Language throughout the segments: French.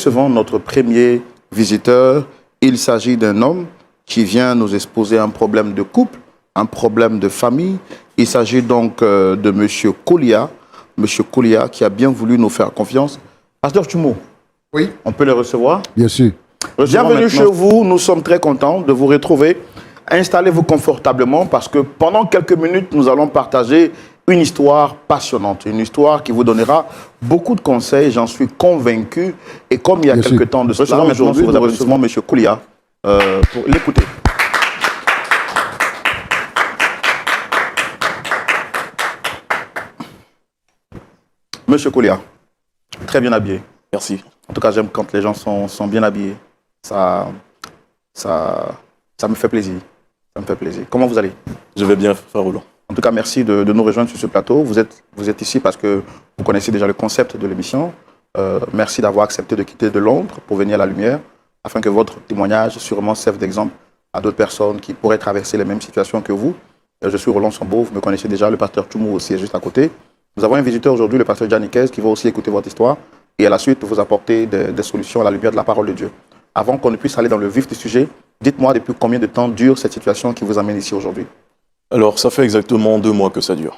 Recevons notre premier visiteur. Il s'agit d'un homme qui vient nous exposer un problème de couple, un problème de famille. Il s'agit donc de M. Kolia. M. Kolia qui a bien voulu nous faire confiance. Pasteur Tumo, oui, on peut le recevoir? Bien sûr. Bienvenue chez vous. Nous sommes très contents de vous retrouver. Installez-vous confortablement parce que pendant quelques minutes, nous allons partager une histoire passionnante, une histoire qui vous donnera beaucoup de conseils, j'en suis convaincu. Et comme il y a quelques temps de cela, aujourd'hui, nous recevons M. Kolia pour l'écouter. Monsieur Kolia, très bien habillé. Merci. En tout cas, j'aime quand les gens sont bien habillés. Ça me fait plaisir. Ça me fait plaisir. Comment vous allez? Je vais bien, frère Roland. En tout cas, merci de nous rejoindre sur ce plateau. Vous êtes ici parce que vous connaissez déjà le concept de l'émission. Merci d'avoir accepté de quitter de Londres pour venir à la lumière, afin que votre témoignage sûrement serve d'exemple à d'autres personnes qui pourraient traverser les mêmes situations que vous. Je suis Roland Sambo, vous me connaissez déjà, le pasteur Tumu aussi est juste à côté. Nous avons un visiteur aujourd'hui, le pasteur Janikez, qui va aussi écouter votre histoire et à la suite vous apporter des solutions à la lumière de la parole de Dieu. Avant qu'on ne puisse aller dans le vif du sujet, dites-moi depuis combien de temps dure cette situation qui vous amène ici aujourd'hui? Alors, ça fait exactement 2 mois que ça dure.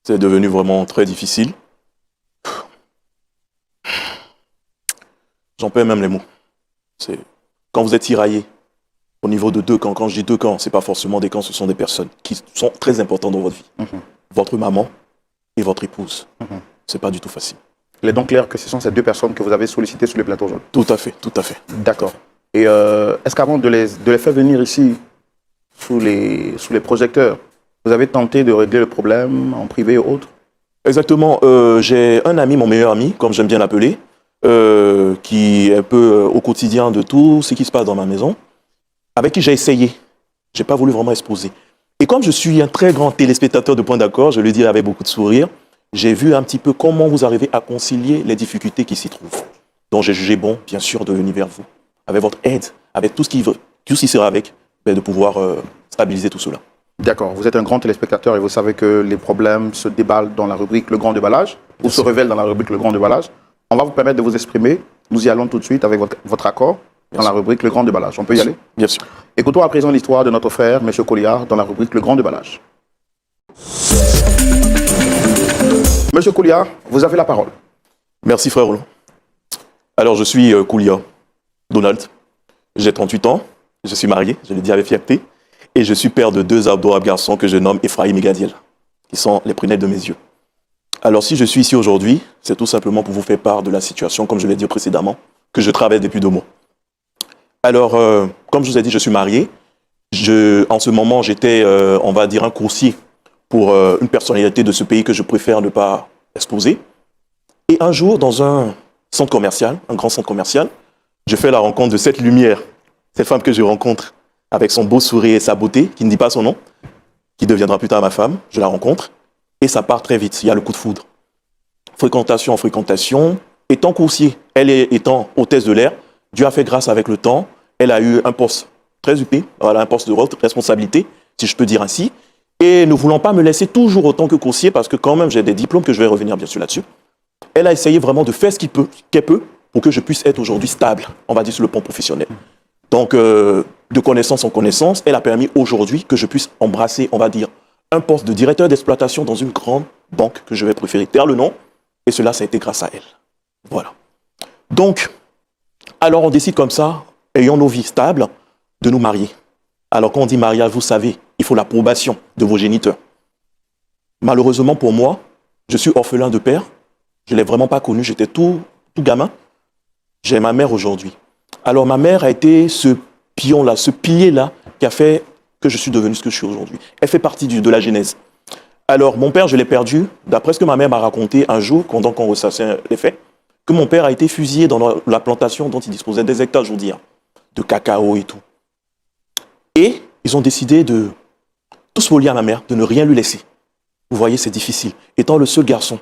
C'est devenu vraiment très difficile. J'en perds même les mots. C'est quand vous êtes tiraillé au niveau de 2 camps. Quand je dis 2 camps, ce n'est pas forcément des camps, ce sont des personnes qui sont très importantes dans votre vie. Votre maman et votre épouse. C'est pas du tout facile. Il est donc clair que ce sont ces 2 personnes que vous avez sollicitées sur le plateau aujourd'hui. Tout à fait, tout à fait. D'accord. Et est-ce qu'avant de les faire venir ici, sous les projecteurs, vous avez tenté de régler le problème en privé ou autre? Exactement. J'ai un ami, mon meilleur ami, comme j'aime bien l'appeler, qui est un peu au quotidien de tout ce qui se passe dans ma maison, avec qui j'ai essayé. Je n'ai pas voulu vraiment exposer. Et comme je suis un très grand téléspectateur de Point d'accord, je le dis avec beaucoup de sourire, j'ai vu un petit peu comment vous arrivez à concilier les difficultés qui s'y trouvent. Donc j'ai jugé bon, bien sûr, de venir vers vous, avec votre aide, avec tout ce qui sera avec, de pouvoir stabiliser tout cela. D'accord. Vous êtes un grand téléspectateur et vous savez que les problèmes se déballent dans la rubrique Le Grand Déballage, ou se révèlent dans la rubrique Le Grand Déballage. On va vous permettre de vous exprimer. Nous y allons tout de suite avec votre accord dans la rubrique Le Grand Déballage. On peut y aller? Bien sûr. Écoutons à présent l'histoire de notre frère, M. Kolia, dans la rubrique Le Grand Déballage. Monsieur Kolia, vous avez la parole. Merci, frère Roland. Alors, je suis Kolia Donald. J'ai 38 ans. Je suis marié, je le dis avec fierté. Et je suis père de 2 adorables garçons que je nomme Ephraim et Gadiel, qui sont les prunelles de mes yeux. Alors, si je suis ici aujourd'hui, c'est tout simplement pour vous faire part de la situation, comme je l'ai dit précédemment, que je traverse depuis 2 mois. Alors, comme je vous ai dit, je suis marié. En ce moment, j'étais, on va dire, un coursier pour une personnalité de ce pays que je préfère ne pas exposer. Et un jour, dans un centre commercial, un grand centre commercial, je fais la rencontre de cette lumière, cette femme que je rencontre avec son beau sourire et sa beauté, qui ne dit pas son nom, qui deviendra plus tard ma femme. Je la rencontre et ça part très vite. Il y a le coup de foudre. Fréquentation en fréquentation. Étant coursier, elle étant hôtesse de l'air, Dieu a fait grâce avec le temps. Elle a eu un poste très huppé, voilà, un poste de responsabilité, si je peux dire ainsi. Et ne voulant pas me laisser toujours autant que coursier, parce que quand même j'ai des diplômes que je vais revenir bien sûr là-dessus, elle a essayé vraiment de faire ce qu'elle peut pour que je puisse être aujourd'hui stable, on va dire sur le plan professionnel. Donc, de connaissance en connaissance, elle a permis aujourd'hui que je puisse embrasser, on va dire, un poste de directeur d'exploitation dans une grande banque que je vais préférer taire le nom, et cela, ça a été grâce à elle. Voilà. Donc, alors on décide comme ça, ayant nos vies stables, de nous marier. Alors quand on dit mariage, vous savez, il faut l'approbation de vos géniteurs. Malheureusement pour moi, je suis orphelin de père. Je ne l'ai vraiment pas connu, j'étais tout gamin. J'ai ma mère aujourd'hui. Alors ma mère a été ce pion-là, ce pilier-là qui a fait que je suis devenu ce que je suis aujourd'hui. Elle fait partie de la genèse. Alors mon père, je l'ai perdu, d'après ce que ma mère m'a raconté un jour, pendant qu'on ressassait les faits, que mon père a été fusillé dans la plantation dont il disposait des hectares, je vous dis, de cacao et tout. Et ils ont décidé de tout spolier à ma mère, de ne rien lui laisser. Vous voyez, c'est difficile, étant le seul garçon.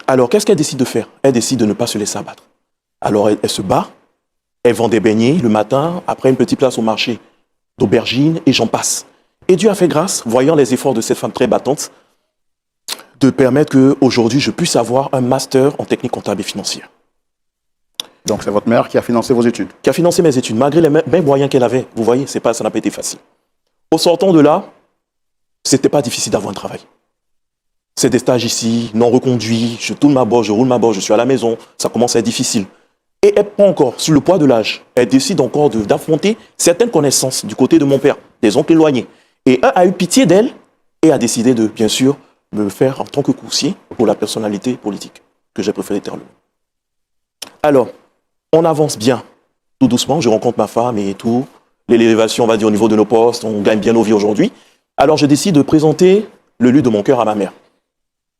Alors, qu'est-ce qu'elle décide de faire? Elle décide de ne pas se laisser abattre. Alors, elle se bat, elle vend des beignets le matin, après une petite place au marché d'aubergines, et j'en passe. Et Dieu a fait grâce, voyant les efforts de cette femme très battante, de permettre qu'aujourd'hui, je puisse avoir un master en technique comptable et financière. Donc c'est votre mère qui a financé vos études. Qui a financé mes études, malgré les mêmes moyens qu'elle avait. Vous voyez, ça n'a pas été facile. Au sortant de là, c'était pas difficile d'avoir un travail. C'est des stages ici, non reconduits, je tourne ma bosse, je roule ma bosse, je suis à la maison, ça commence à être difficile. Et elle prend encore, sur le poids de l'âge, elle décide encore d'affronter certaines connaissances du côté de mon père, des oncles éloignés. Et un a eu pitié d'elle et a décidé de, bien sûr, me faire en tant que coursier pour la personnalité politique que j'ai préféré terminer. Alors, on avance bien, tout doucement, je rencontre ma femme et tout, l'élévation, on va dire, au niveau de nos postes, on gagne bien nos vies aujourd'hui. Alors, je décide de présenter le lieu de mon cœur à ma mère.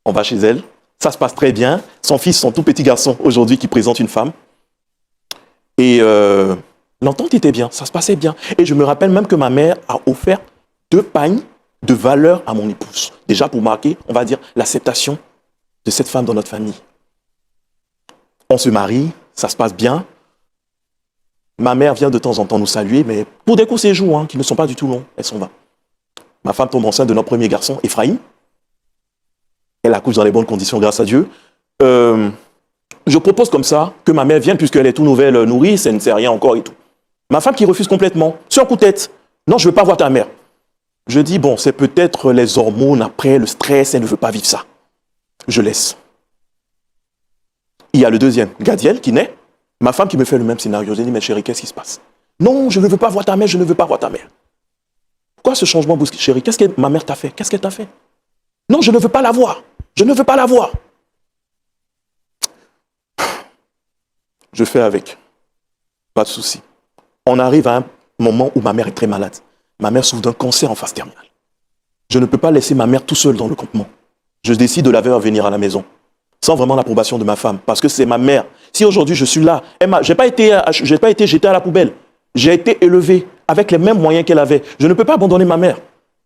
On va chez elle, ça se passe très bien. Son fils, son tout petit garçon, aujourd'hui, qui présente une femme. Et l'entente était bien, ça se passait bien. Et je me rappelle même que ma mère a offert 2 pagnes de valeur à mon épouse. Déjà pour marquer, on va dire, l'acceptation de cette femme dans notre famille. On se marie, ça se passe bien. Ma mère vient de temps en temps nous saluer, mais pour des courts séjours qui ne sont pas du tout longs, elle s'en va. Ma femme tombe enceinte de notre premier garçon, Ephraim. Elle accouche dans les bonnes conditions, grâce à Dieu. Je propose comme ça que ma mère vienne, puisqu'elle est toute nouvelle nourrice, elle ne sait rien encore et tout. Ma femme qui refuse complètement, sur un coup de tête. Non, je ne veux pas voir ta mère. Je dis, bon, c'est peut-être les hormones après, le stress, elle ne veut pas vivre ça. Je laisse. Il y a le deuxième, Gadiel, qui naît. Ma femme qui me fait le même scénario. Je dis, mais chérie, qu'est-ce qui se passe? Non, je ne veux pas voir ta mère, je ne veux pas voir ta mère. Pourquoi ce changement brusque, chérie? Qu'est-ce que ma mère t'a fait? Qu'est-ce qu'elle t'a fait? Non, je ne veux pas la voir. Je ne veux pas la voir. Je fais avec. Pas de souci. On arrive à un moment où ma mère est très malade. Ma mère souffre d'un cancer en phase terminale. Je ne peux pas laisser ma mère tout seule dans le campement. Je décide de la faire venir à la maison, sans vraiment l'approbation de ma femme, parce que c'est ma mère. Si aujourd'hui je suis là, je n'ai pas été jeté à la poubelle. J'ai été élevé avec les mêmes moyens qu'elle avait. Je ne peux pas abandonner ma mère.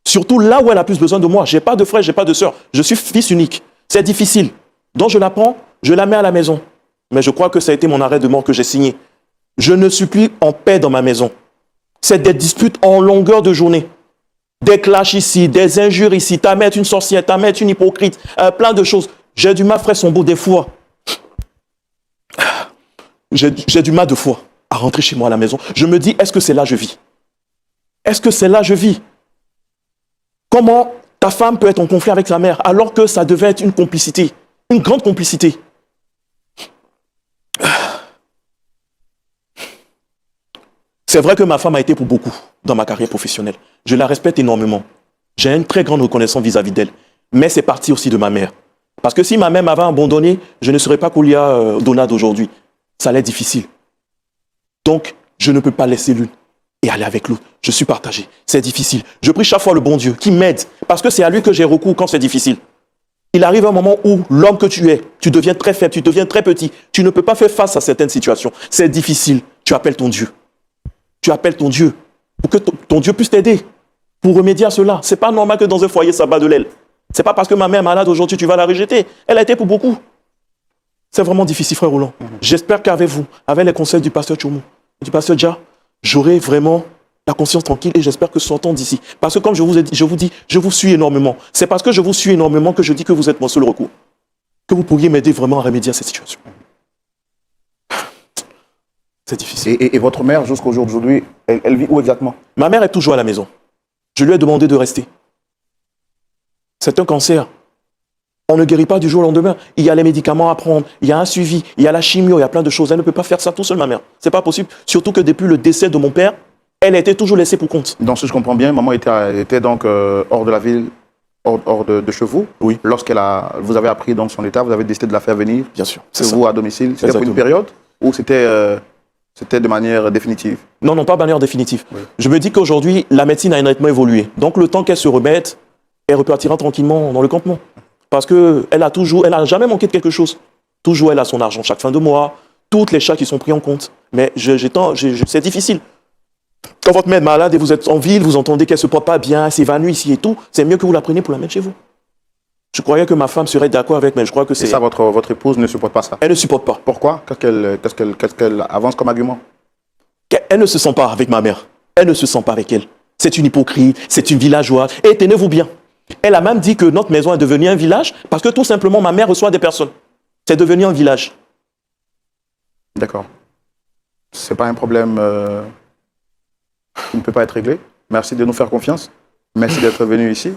Surtout là où elle a plus besoin de moi. Je n'ai pas de frère, je n'ai pas de sœur. Je suis fils unique. C'est difficile. Donc je la prends, je la mets à la maison. Mais je crois que ça a été mon arrêt de mort que j'ai signé. Je ne suis plus en paix dans ma maison. C'est des disputes en longueur de journée. Des clashs ici, des injures ici. Ta mère est une sorcière, ta mère est une hypocrite. Plein de choses. J'ai du mal, frère, son beau des fois. J'ai du mal de fois à rentrer chez moi à la maison. Je me dis, est-ce que c'est là que je vis? Est-ce que c'est là que je vis? Comment ta femme peut être en conflit avec sa mère alors que ça devait être une complicité, une grande complicité? C'est vrai que ma femme a été pour beaucoup dans ma carrière professionnelle. Je la respecte énormément. J'ai une très grande reconnaissance vis-à-vis d'elle. Mais c'est parti aussi de ma mère. Parce que si ma mère m'avait abandonné, je ne serais pas Koulia Donald aujourd'hui. Ça allait être difficile. Donc, je ne peux pas laisser l'une et aller avec l'autre. Je suis partagé. C'est difficile. Je prie chaque fois le bon Dieu qui m'aide. Parce que c'est à lui que j'ai recours quand c'est difficile. Il arrive un moment où l'homme que tu es, tu deviens très faible, tu deviens très petit. Tu ne peux pas faire face à certaines situations. C'est difficile. Tu appelles ton Dieu. Tu appelles ton Dieu pour que ton Dieu puisse t'aider, pour remédier à cela. C'est pas normal que dans un foyer, ça bat de l'aile. C'est pas parce que ma mère est malade aujourd'hui, tu vas la rejeter. Elle a été pour beaucoup. C'est vraiment difficile, frère Roland. J'espère qu'avec vous, avec les conseils du pasteur Tchoumou, du pasteur Dja, j'aurai vraiment la conscience tranquille et j'espère que sortons d'ici. Parce que comme je vous dis, je vous suis énormément. C'est parce que je vous suis énormément que je dis que vous êtes mon seul recours. Que vous pourriez m'aider vraiment à remédier à cette situation. C'est difficile. Et votre mère, jusqu'au jour d'aujourd'hui, elle vit où exactement? Ma mère est toujours à la maison. Je lui ai demandé de rester. C'est un cancer. On ne guérit pas du jour au lendemain. Il y a les médicaments à prendre, il y a un suivi, il y a la chimio, il y a plein de choses. Elle ne peut pas faire ça tout seule, ma mère. C'est pas possible. Surtout que depuis le décès de mon père, elle a été toujours laissée pour compte. Donc, si je comprends bien, maman était donc hors de la ville, hors de chez vous. Oui. Vous avez appris donc son état, vous avez décidé de la faire venir. Bien sûr. C'est vous à domicile. C'était pour une période ou c'était de manière définitive? Non, pas de manière définitive. Oui. Je me dis qu'aujourd'hui, la médecine a nettement évolué. Donc, le temps qu'elle se remette, elle repartira tranquillement dans le campement. Parce qu'elle n'a jamais manqué de quelque chose. Toujours, elle a son argent chaque fin de mois, toutes les charges qui sont pris en compte. Mais c'est difficile. Quand votre mère est malade et vous êtes en ville, vous entendez qu'elle ne se porte pas bien, elle s'évanouit ici et tout, c'est mieux que vous la preniez pour la mettre chez vous. Je croyais que ma femme serait d'accord avec, mais je crois que c'est... Et ça, votre épouse ne supporte pas ça? Elle ne supporte pas. Pourquoi? Qu'est-ce qu'elle avance comme argument? Elle ne se sent pas avec ma mère. Elle ne se sent pas avec elle. C'est une hypocrite, c'est une villageoise. Et tenez-vous bien. Elle a même dit que notre maison est devenue un village parce que tout simplement ma mère reçoit des personnes. C'est devenu un village. D'accord. c'est pas un problème qui ne peut pas être réglé. Merci de nous faire confiance. Merci d'être venu ici.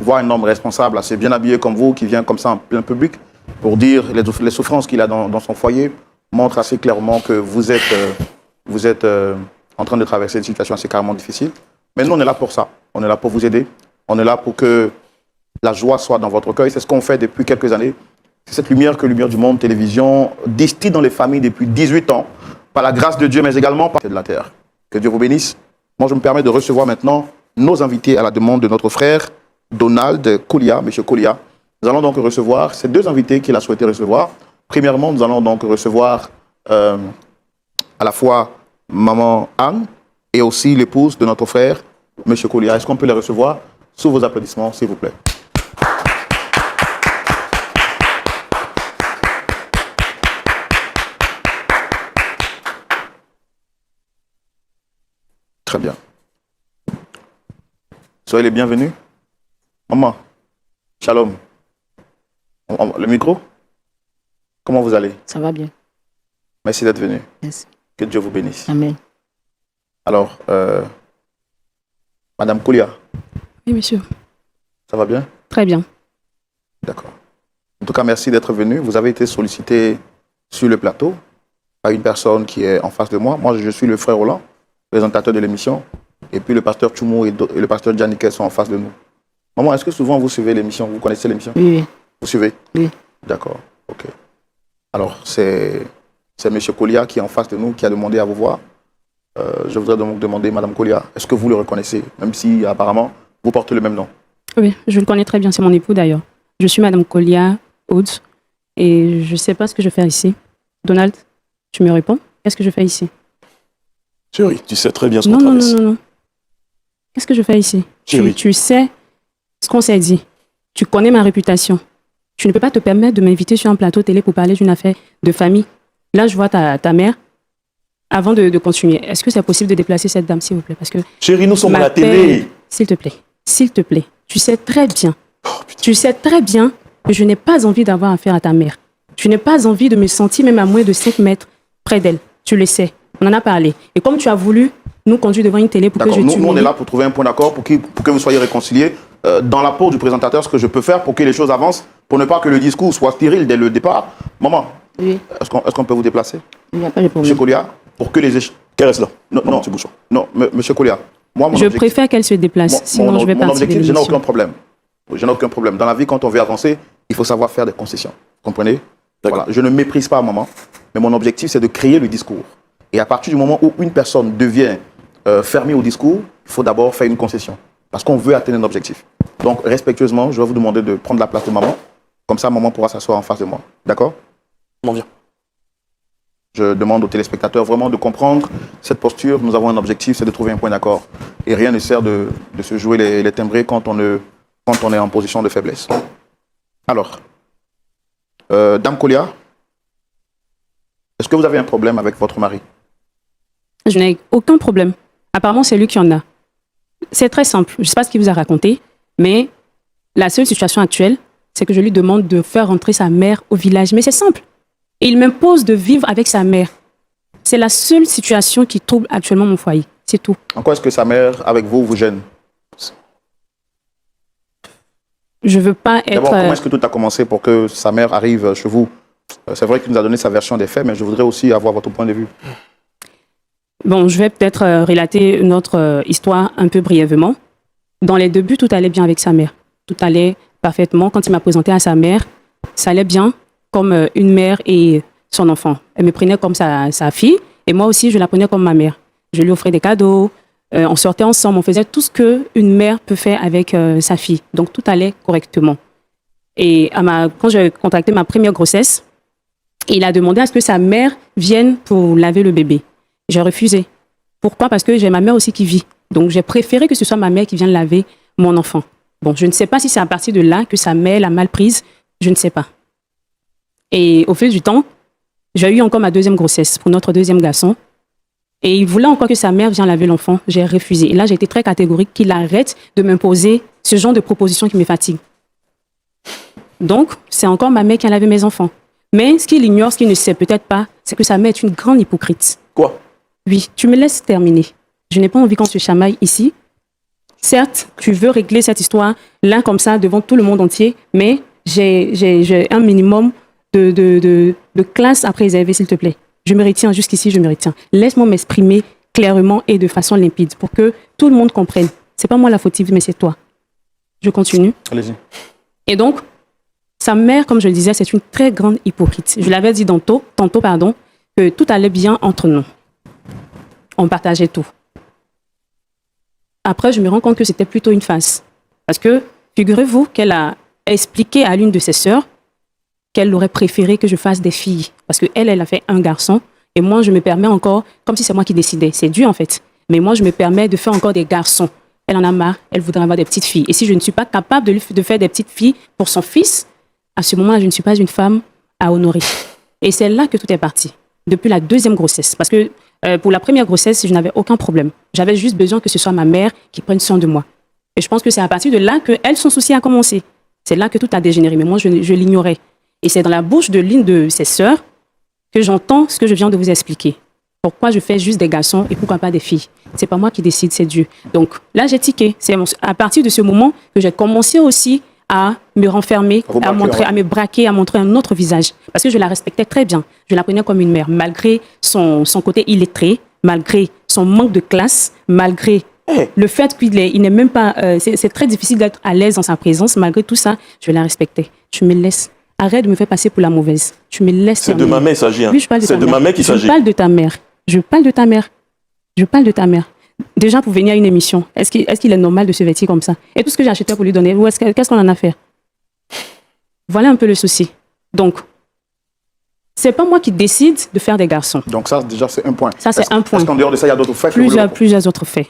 Voir un homme responsable, assez bien habillé comme vous, qui vient comme ça en plein public, pour dire les souffrances qu'il a dans son foyer, montre assez clairement que vous êtes en train de traverser une situation assez carrément difficile. Mais nous, on est là pour ça. On est là pour vous aider. On est là pour que la joie soit dans votre cœur. C'est ce qu'on fait depuis quelques années. C'est cette lumière que Lumière du Monde Télévision distille dans les familles depuis 18 ans, par la grâce de Dieu, mais également par de la terre. Que Dieu vous bénisse. Moi, je me permets de recevoir maintenant nos invités à la demande de notre frère Donald Koulia, M. Koulia. Nous allons donc recevoir ces deux invités qu'il a souhaité recevoir. Premièrement, nous allons donc recevoir à la fois maman Anne et aussi l'épouse de notre frère, M. Koulia. Est-ce qu'on peut les recevoir sous vos applaudissements, s'il vous plaît? Très bien. Soyez les bienvenus. Maman, shalom. Le micro? Comment vous allez? Ça va bien. Merci d'être venu. Merci. Que Dieu vous bénisse. Amen. Alors, Madame Koulia, Oui, monsieur. ça va bien? Très bien. D'accord. En tout cas, merci d'être venu. Vous avez été sollicité sur le plateau par une personne qui est en face de moi. Moi, je suis le frère Roland, présentateur de l'émission. Et puis le pasteur Tchoumou et le pasteur Djaniké sont en face de nous. Maman, est-ce que souvent vous suivez l'émission? Vous connaissez l'émission? Oui, oui. Vous suivez? Oui. D'accord, ok. Alors, c'est M. Koulia qui est en face de nous, qui a demandé à vous voir. Je voudrais donc demander, Madame Koulia, est-ce que vous le reconnaissez, même si apparemment vous portez le même nom? Oui, je le connais très bien, c'est mon époux d'ailleurs. Je suis Madame Koulia Aude et je ne sais pas ce que je fais ici. Donald, tu me réponds? Qu'est-ce que je fais ici? Chérie, tu sais très bien ce qu'on Non, non, traverse. non, non, non. Qu'est-ce que je fais ici? Chérie. Tu sais ce qu'on s'est dit. Tu connais ma réputation. Tu ne peux pas te permettre de m'inviter sur un plateau télé pour parler d'une affaire de famille. Là, je vois ta mère. Avant de continuer, est-ce que c'est possible de déplacer cette dame, s'il vous plaît? Parce que Chérie, nous sommes à la télé. S'il te plaît, tu sais très bien. Oh, putain. Tu sais très bien que je n'ai pas envie d'avoir affaire à ta mère. Tu n'as pas envie de me sentir même à moins de 5 mètres près d'elle. Tu le sais. On en a parlé. Et comme tu as voulu nous conduire devant une télé pour que je D'accord, t'humilie. nous on est là pour trouver un point d'accord, pour que vous soyez réconciliés. Dans la peau du présentateur, ce que je peux faire pour que les choses avancent, pour ne pas que le discours soit stérile dès le départ. Maman, Oui, est-ce qu'on peut vous déplacer? il n'y a pas de Monsieur problème. Koulia, pour que les échanges... Caresse là. Non, non, ce bouchon. non, Monsieur Koulia, moi, mon Je objectif... préfère qu'elle se déplace, sinon je vais mon partir de objectif, je n'ai aucun l'émission. problème. Je n'ai aucun problème. Dans la vie, quand on veut avancer, il faut savoir faire des concessions. Vous comprenez? D'accord. Voilà. Je ne méprise pas maman, mais mon objectif, c'est de créer le discours. Et à partir du moment où une personne devient fermée au discours, il faut d'abord faire une concession. Parce qu'on veut atteindre un objectif. Donc, respectueusement, je vais vous demander de prendre la place de maman. Comme ça, maman pourra s'asseoir en face de moi. D'accord? M'en viens. Je demande aux téléspectateurs vraiment de comprendre cette posture. Nous avons un objectif, c'est de trouver un point d'accord. Et rien ne sert de se jouer les timbrés quand on est en position de faiblesse. Alors, Dame Koulia, est-ce que vous avez un problème avec votre mari? Je n'ai aucun problème. Apparemment, c'est lui qui en a. C'est très simple. Je ne sais pas ce qu'il vous a raconté, mais la seule situation actuelle, c'est que je lui demande de faire rentrer sa mère au village. Mais c'est simple. Et il m'impose de vivre avec sa mère. C'est la seule situation qui trouble actuellement mon foyer. C'est tout. En quoi est-ce que sa mère, avec vous gêne? Je ne veux pas être... D'abord, comment est-ce que tout a commencé pour que sa mère arrive chez vous? C'est vrai qu'il nous a donné sa version des faits, mais je voudrais aussi avoir votre point de vue. Bon, je vais peut-être relater notre histoire un peu brièvement. Dans les débuts, tout allait bien avec sa mère. Tout allait parfaitement. Quand il m'a présenté à sa mère, ça allait bien comme une mère et son enfant. Elle me prenait comme sa fille et moi aussi, je la prenais comme ma mère. Je lui offrais des cadeaux, on sortait ensemble, on faisait tout ce qu'une mère peut faire avec sa fille. Donc, tout allait correctement. Et quand j'ai contracté ma première grossesse, il a demandé à ce que sa mère vienne pour laver le bébé. J'ai refusé. Pourquoi? Parce que j'ai ma mère aussi qui vit. Donc, j'ai préféré que ce soit ma mère qui vienne laver mon enfant. Bon, je ne sais pas si c'est à partir de là que sa mère l'a mal prise. Je ne sais pas. Et au fil du temps, j'ai eu encore ma deuxième grossesse pour notre deuxième garçon. Et il voulait encore que sa mère vienne laver l'enfant. J'ai refusé. Et là, j'ai été très catégorique qu'il arrête de m'imposer ce genre de propositions qui me fatigue. Donc, c'est encore ma mère qui a lavé mes enfants. Mais ce qu'il ignore, ce qu'il ne sait peut-être pas, c'est que sa mère est une grande hypocrite. Quoi? Oui, tu me laisses terminer. Je n'ai pas envie qu'on se chamaille ici. Certes, tu veux régler cette histoire là comme ça devant tout le monde entier, mais j'ai un minimum de classe à préserver, s'il te plaît. Je me retiens jusqu'ici, je me retiens. Laisse-moi m'exprimer clairement et de façon limpide pour que tout le monde comprenne. C'est pas moi la fautive, mais c'est toi. Je continue. Allez-y. Et donc, sa mère, comme je le disais, c'est une très grande hypocrite. Je l'avais dit tantôt, que tout allait bien entre nous. On partageait tout. Après, je me rends compte que c'était plutôt une farce. Parce que, figurez-vous qu'elle a expliqué à l'une de ses sœurs qu'elle aurait préféré que je fasse des filles. Parce qu'elle, elle a fait un garçon. Et moi, je me permets encore, comme si c'est moi qui décidais. C'est Dieu, en fait. Mais moi, je me permets de faire encore des garçons. Elle en a marre. Elle voudrait avoir des petites filles. Et si je ne suis pas capable de faire des petites filles pour son fils, à ce moment-là, je ne suis pas une femme à honorer. Et c'est là que tout est parti. Depuis la deuxième grossesse. Parce que pour la première grossesse, je n'avais aucun problème. J'avais juste besoin que ce soit ma mère qui prenne soin de moi. Et je pense que c'est à partir de là que elle, son souci a commencé. C'est là que tout a dégénéré. Mais moi, je l'ignorais. Et c'est dans la bouche de l'une de ses sœurs que j'entends ce que je viens de vous expliquer. Pourquoi je fais juste des garçons et pourquoi pas des filles? C'est pas moi qui décide, c'est Dieu. Donc là, j'ai tiqué. C'est à partir de ce moment que j'ai commencé aussi à me renfermer, à me braquer, à montrer un autre visage. Parce que je la respectais très bien. Je la prenais comme une mère, malgré son côté illettré, malgré son manque de classe, malgré le fait qu'il n'est même pas... c'est très difficile d'être à l'aise dans sa présence. Malgré tout ça, je la respectais. Tu me laisses. Arrête de me faire passer pour la mauvaise. Tu me laisses. C'est de ma mère qu'il s'agit. Hein. Oui, je parle de ta mère. Je parle de ta mère. Je parle de ta mère. Je parle de ta mère. Déjà, pour venir à une émission, est-ce qu'il est normal de se vêtir comme ça? Et tout ce que j'ai acheté pour lui donner, qu'est-ce qu'on en a fait? Voilà un peu le souci. Donc, c'est pas moi qui décide de faire des garçons. Donc ça, déjà, c'est un point. Ça, c'est un point. Est-ce qu'en dehors de ça, il y a d'autres faits? Plusieurs autres faits.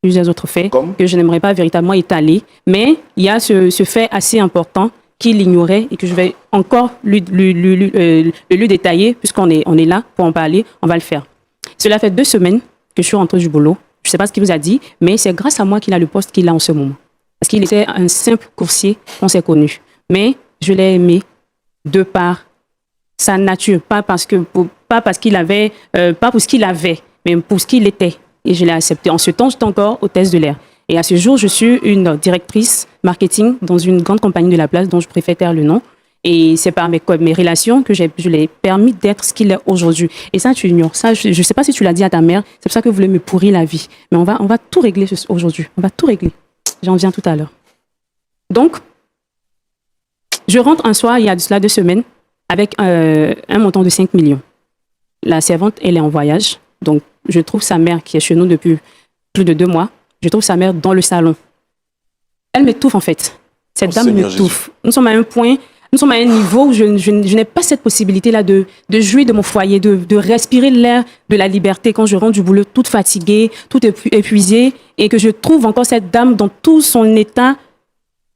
Plusieurs autres faits Comme? Que je n'aimerais pas véritablement étaler. Mais il y a ce fait assez important qu'il ignorait et que je vais encore lui détailler, puisqu'on est là pour en parler, on va le faire. Cela fait 2 semaines que je suis rentrée du boulot. Je ne sais pas ce qu'il vous a dit, mais c'est grâce à moi qu'il a le poste qu'il a en ce moment. Parce qu'il était un simple coursier qu'on s'est connu. Mais je l'ai aimé de par sa nature, pas pour ce qu'il avait, mais pour ce qu'il était. Et je l'ai accepté. En ce temps, j'étais encore hôtesse de l'air. Et à ce jour, je suis une directrice marketing dans une grande compagnie de la place dont je préfère taire le nom. Et c'est par mes relations que je l'ai permis d'être ce qu'il est aujourd'hui. Et ça, tu ignores. Ça, je ne sais pas si tu l'as dit à ta mère. C'est pour ça que vous voulez me pourrir la vie. Mais on va tout régler aujourd'hui. On va tout régler. J'en viens tout à l'heure. Donc, je rentre un soir, il y a de cela 2 semaines, avec un montant de 5 millions. La servante, elle est en voyage. Donc, je trouve sa mère, qui est chez nous depuis plus de 2 mois, je trouve sa mère dans le salon. Elle m'étouffe, en fait. Cette dame m'étouffe. Nous sommes à un point, nous sommes à un niveau où je n'ai pas cette possibilité-là de jouir de mon foyer, de respirer l'air de la liberté quand je rentre du boulot toute fatiguée, toute épuisée, et que je trouve encore cette dame dans tout son état.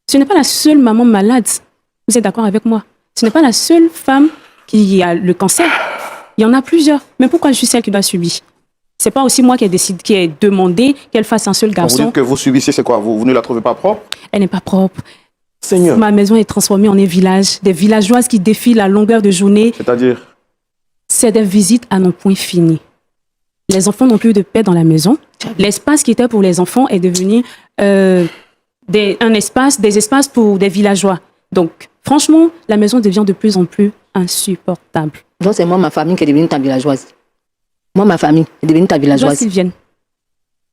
Ce n'est pas la seule maman malade. Vous êtes d'accord avec moi? Ce n'est pas la seule femme qui a le cancer. Il y en a plusieurs. Mais pourquoi je suis celle qui doit subir? C'est pas aussi moi qui ai demandé qu'elle fasse un seul garçon. Vous dites que vous subissez, c'est quoi? Vous ne la trouvez pas propre? Elle n'est pas propre. Seigneur. Ma maison est transformée en un village. Des villageoises qui défilent à longueur de journée. C'est-à-dire? C'est des visites à non point fini. Les enfants n'ont plus de paix dans la maison. L'espace qui était pour les enfants est devenu des espaces pour des villageois. Donc, franchement, la maison devient de plus en plus insupportable. Donc, c'est moi, ma famille, qui est devenue ta villageoise. Moi, ma famille est devenue ta villageoise. Ils viennent.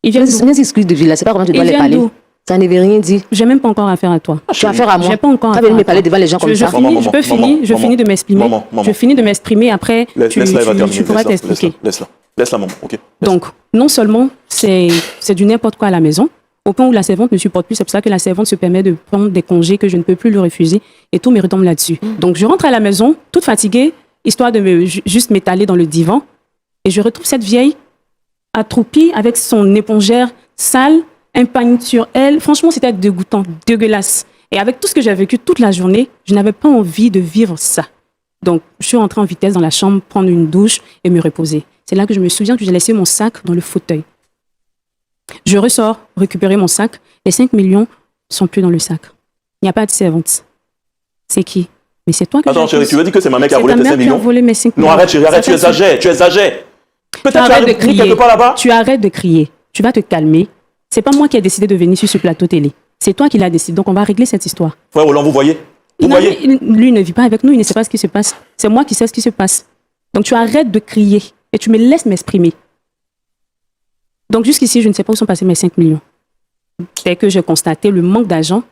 Ils viennent d'où? Même si excuse de village, c'est pas comment tu dois les parler. Ça ne veut rien dire. J'ai même pas encore affaire à toi. Tu as affaire à moi. J'ai pas encore affaire à toi. Tu vas me parler devant les gens comme ça. Je finis de m'exprimer. Je finis de m'exprimer. Après, tu pourras t'expliquer. Laisse-la, maman. Ok. Donc, non seulement c'est du n'importe quoi à la maison, au point où la servante ne supporte plus. C'est pour ça que la servante se permet de prendre des congés que je ne peux plus lui refuser. Et tout me retombe là-dessus. Donc, je rentre à la maison, toute fatiguée, histoire de juste m'étaler dans le divan. Et je retrouve cette vieille attroupie avec son épongère sale, un pagne sur elle. Franchement, c'était dégoûtant, dégueulasse. Et avec tout ce que j'ai vécu toute la journée, je n'avais pas envie de vivre ça. Donc, je suis rentrée en vitesse dans la chambre, prendre une douche et me reposer. C'est là que je me souviens que j'ai laissé mon sac dans le fauteuil. Je ressors, récupérer mon sac. Les 5 millions ne sont plus dans le sac. Il n'y a pas de servante. C'est qui? Mais c'est toi que Attends, chérie, tu veux dire que c'est ma mère qui a volé tes 5 millions? Volé mes 5 millions. Non, arrête, chérie, arrête, tu exagères. Peut-être tu as arrêtes de pris quelque crier. part là-bas. Tu arrêtes de crier. Tu vas te calmer. C'est pas moi qui ai décidé de venir sur ce plateau télé. C'est toi qui l'as décidé. Donc, on va régler cette histoire. Frère Roland, vous voyez? Vous voyez? Lui ne vit pas avec nous. Il ne sait pas ce qui se passe. C'est moi qui sais ce qui se passe. Donc, tu arrêtes de crier et tu me laisses m'exprimer. Donc, jusqu'ici, je ne sais pas où sont passés mes 5 millions. Dès que j'ai constaté le manque d'argent,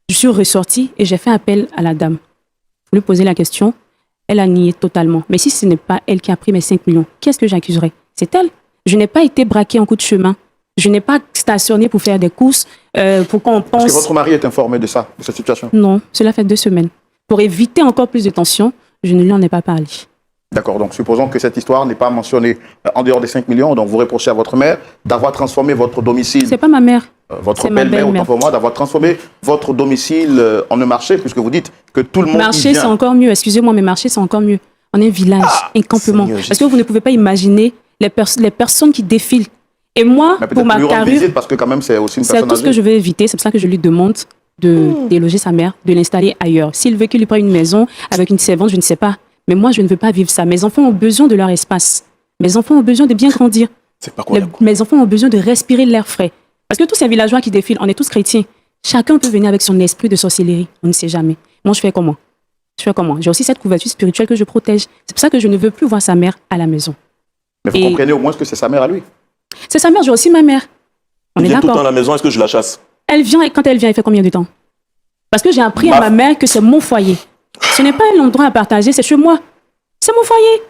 je suis ressortie et j'ai fait appel à la dame. Je lui ai posé la question. Elle a nié totalement. Mais si ce n'est pas elle qui a pris mes 5 millions, qu'est-ce que j'accuserais? C'est elle. Je n'ai pas été braquée en coup de chemin. Je n'ai pas stationné pour faire des courses, pour qu'on pense... Est-ce que votre mari est informé de ça, de cette situation? Non, cela fait 2 semaines. Pour éviter encore plus de tension, je ne lui en ai pas parlé. D'accord, donc supposons que cette histoire n'est pas mentionnée en dehors des 5 millions, donc vous reprochez à votre mère d'avoir transformé votre domicile, C'est pas ma mère. votre c'est ma belle-mère, autant belle-mère. pour moi, d'avoir transformé votre domicile en un marché, puisque vous dites que tout le monde y Marché, vient. c'est encore mieux. Excusez-moi, mais marché, c'est encore mieux. On est un village, un campement. Seigneur Parce que vous ne pouvez pas imaginer les personnes qui défilent. Et moi, Mais pour peut-être ma lui rendre carrure, visite, parce que quand même, c'est aussi une c'est personne tout ce que âgée. je veux éviter. C'est pour ça que je lui demande de déloger sa mère, de l'installer ailleurs. S'il veut qu'il lui prenne une maison avec une servante, je ne sais pas. Mais moi, je ne veux pas vivre ça. Mes enfants ont besoin de leur espace. Mes enfants ont besoin de bien grandir. C'est pas croyable. Mes enfants ont besoin de respirer l'air frais. Parce que tous ces villageois qui défilent, on est tous chrétiens. Chacun peut venir avec son esprit de sorcellerie. On ne sait jamais. Moi, je fais comment? J'ai aussi cette couverture spirituelle que je protège. C'est pour ça que je ne veux plus voir sa mère à la maison. Mais vous Et- comprenez au moins que c'est sa mère à lui. C'est sa mère, j'ai aussi ma mère. On Elle est vient tout le temps à d'accord. la maison, est-ce que je la chasse? Elle vient et quand elle vient, elle fait combien de temps? Parce que j'ai appris à ma mère que c'est mon foyer. Ce n'est pas un endroit à partager, c'est chez moi. C'est mon foyer.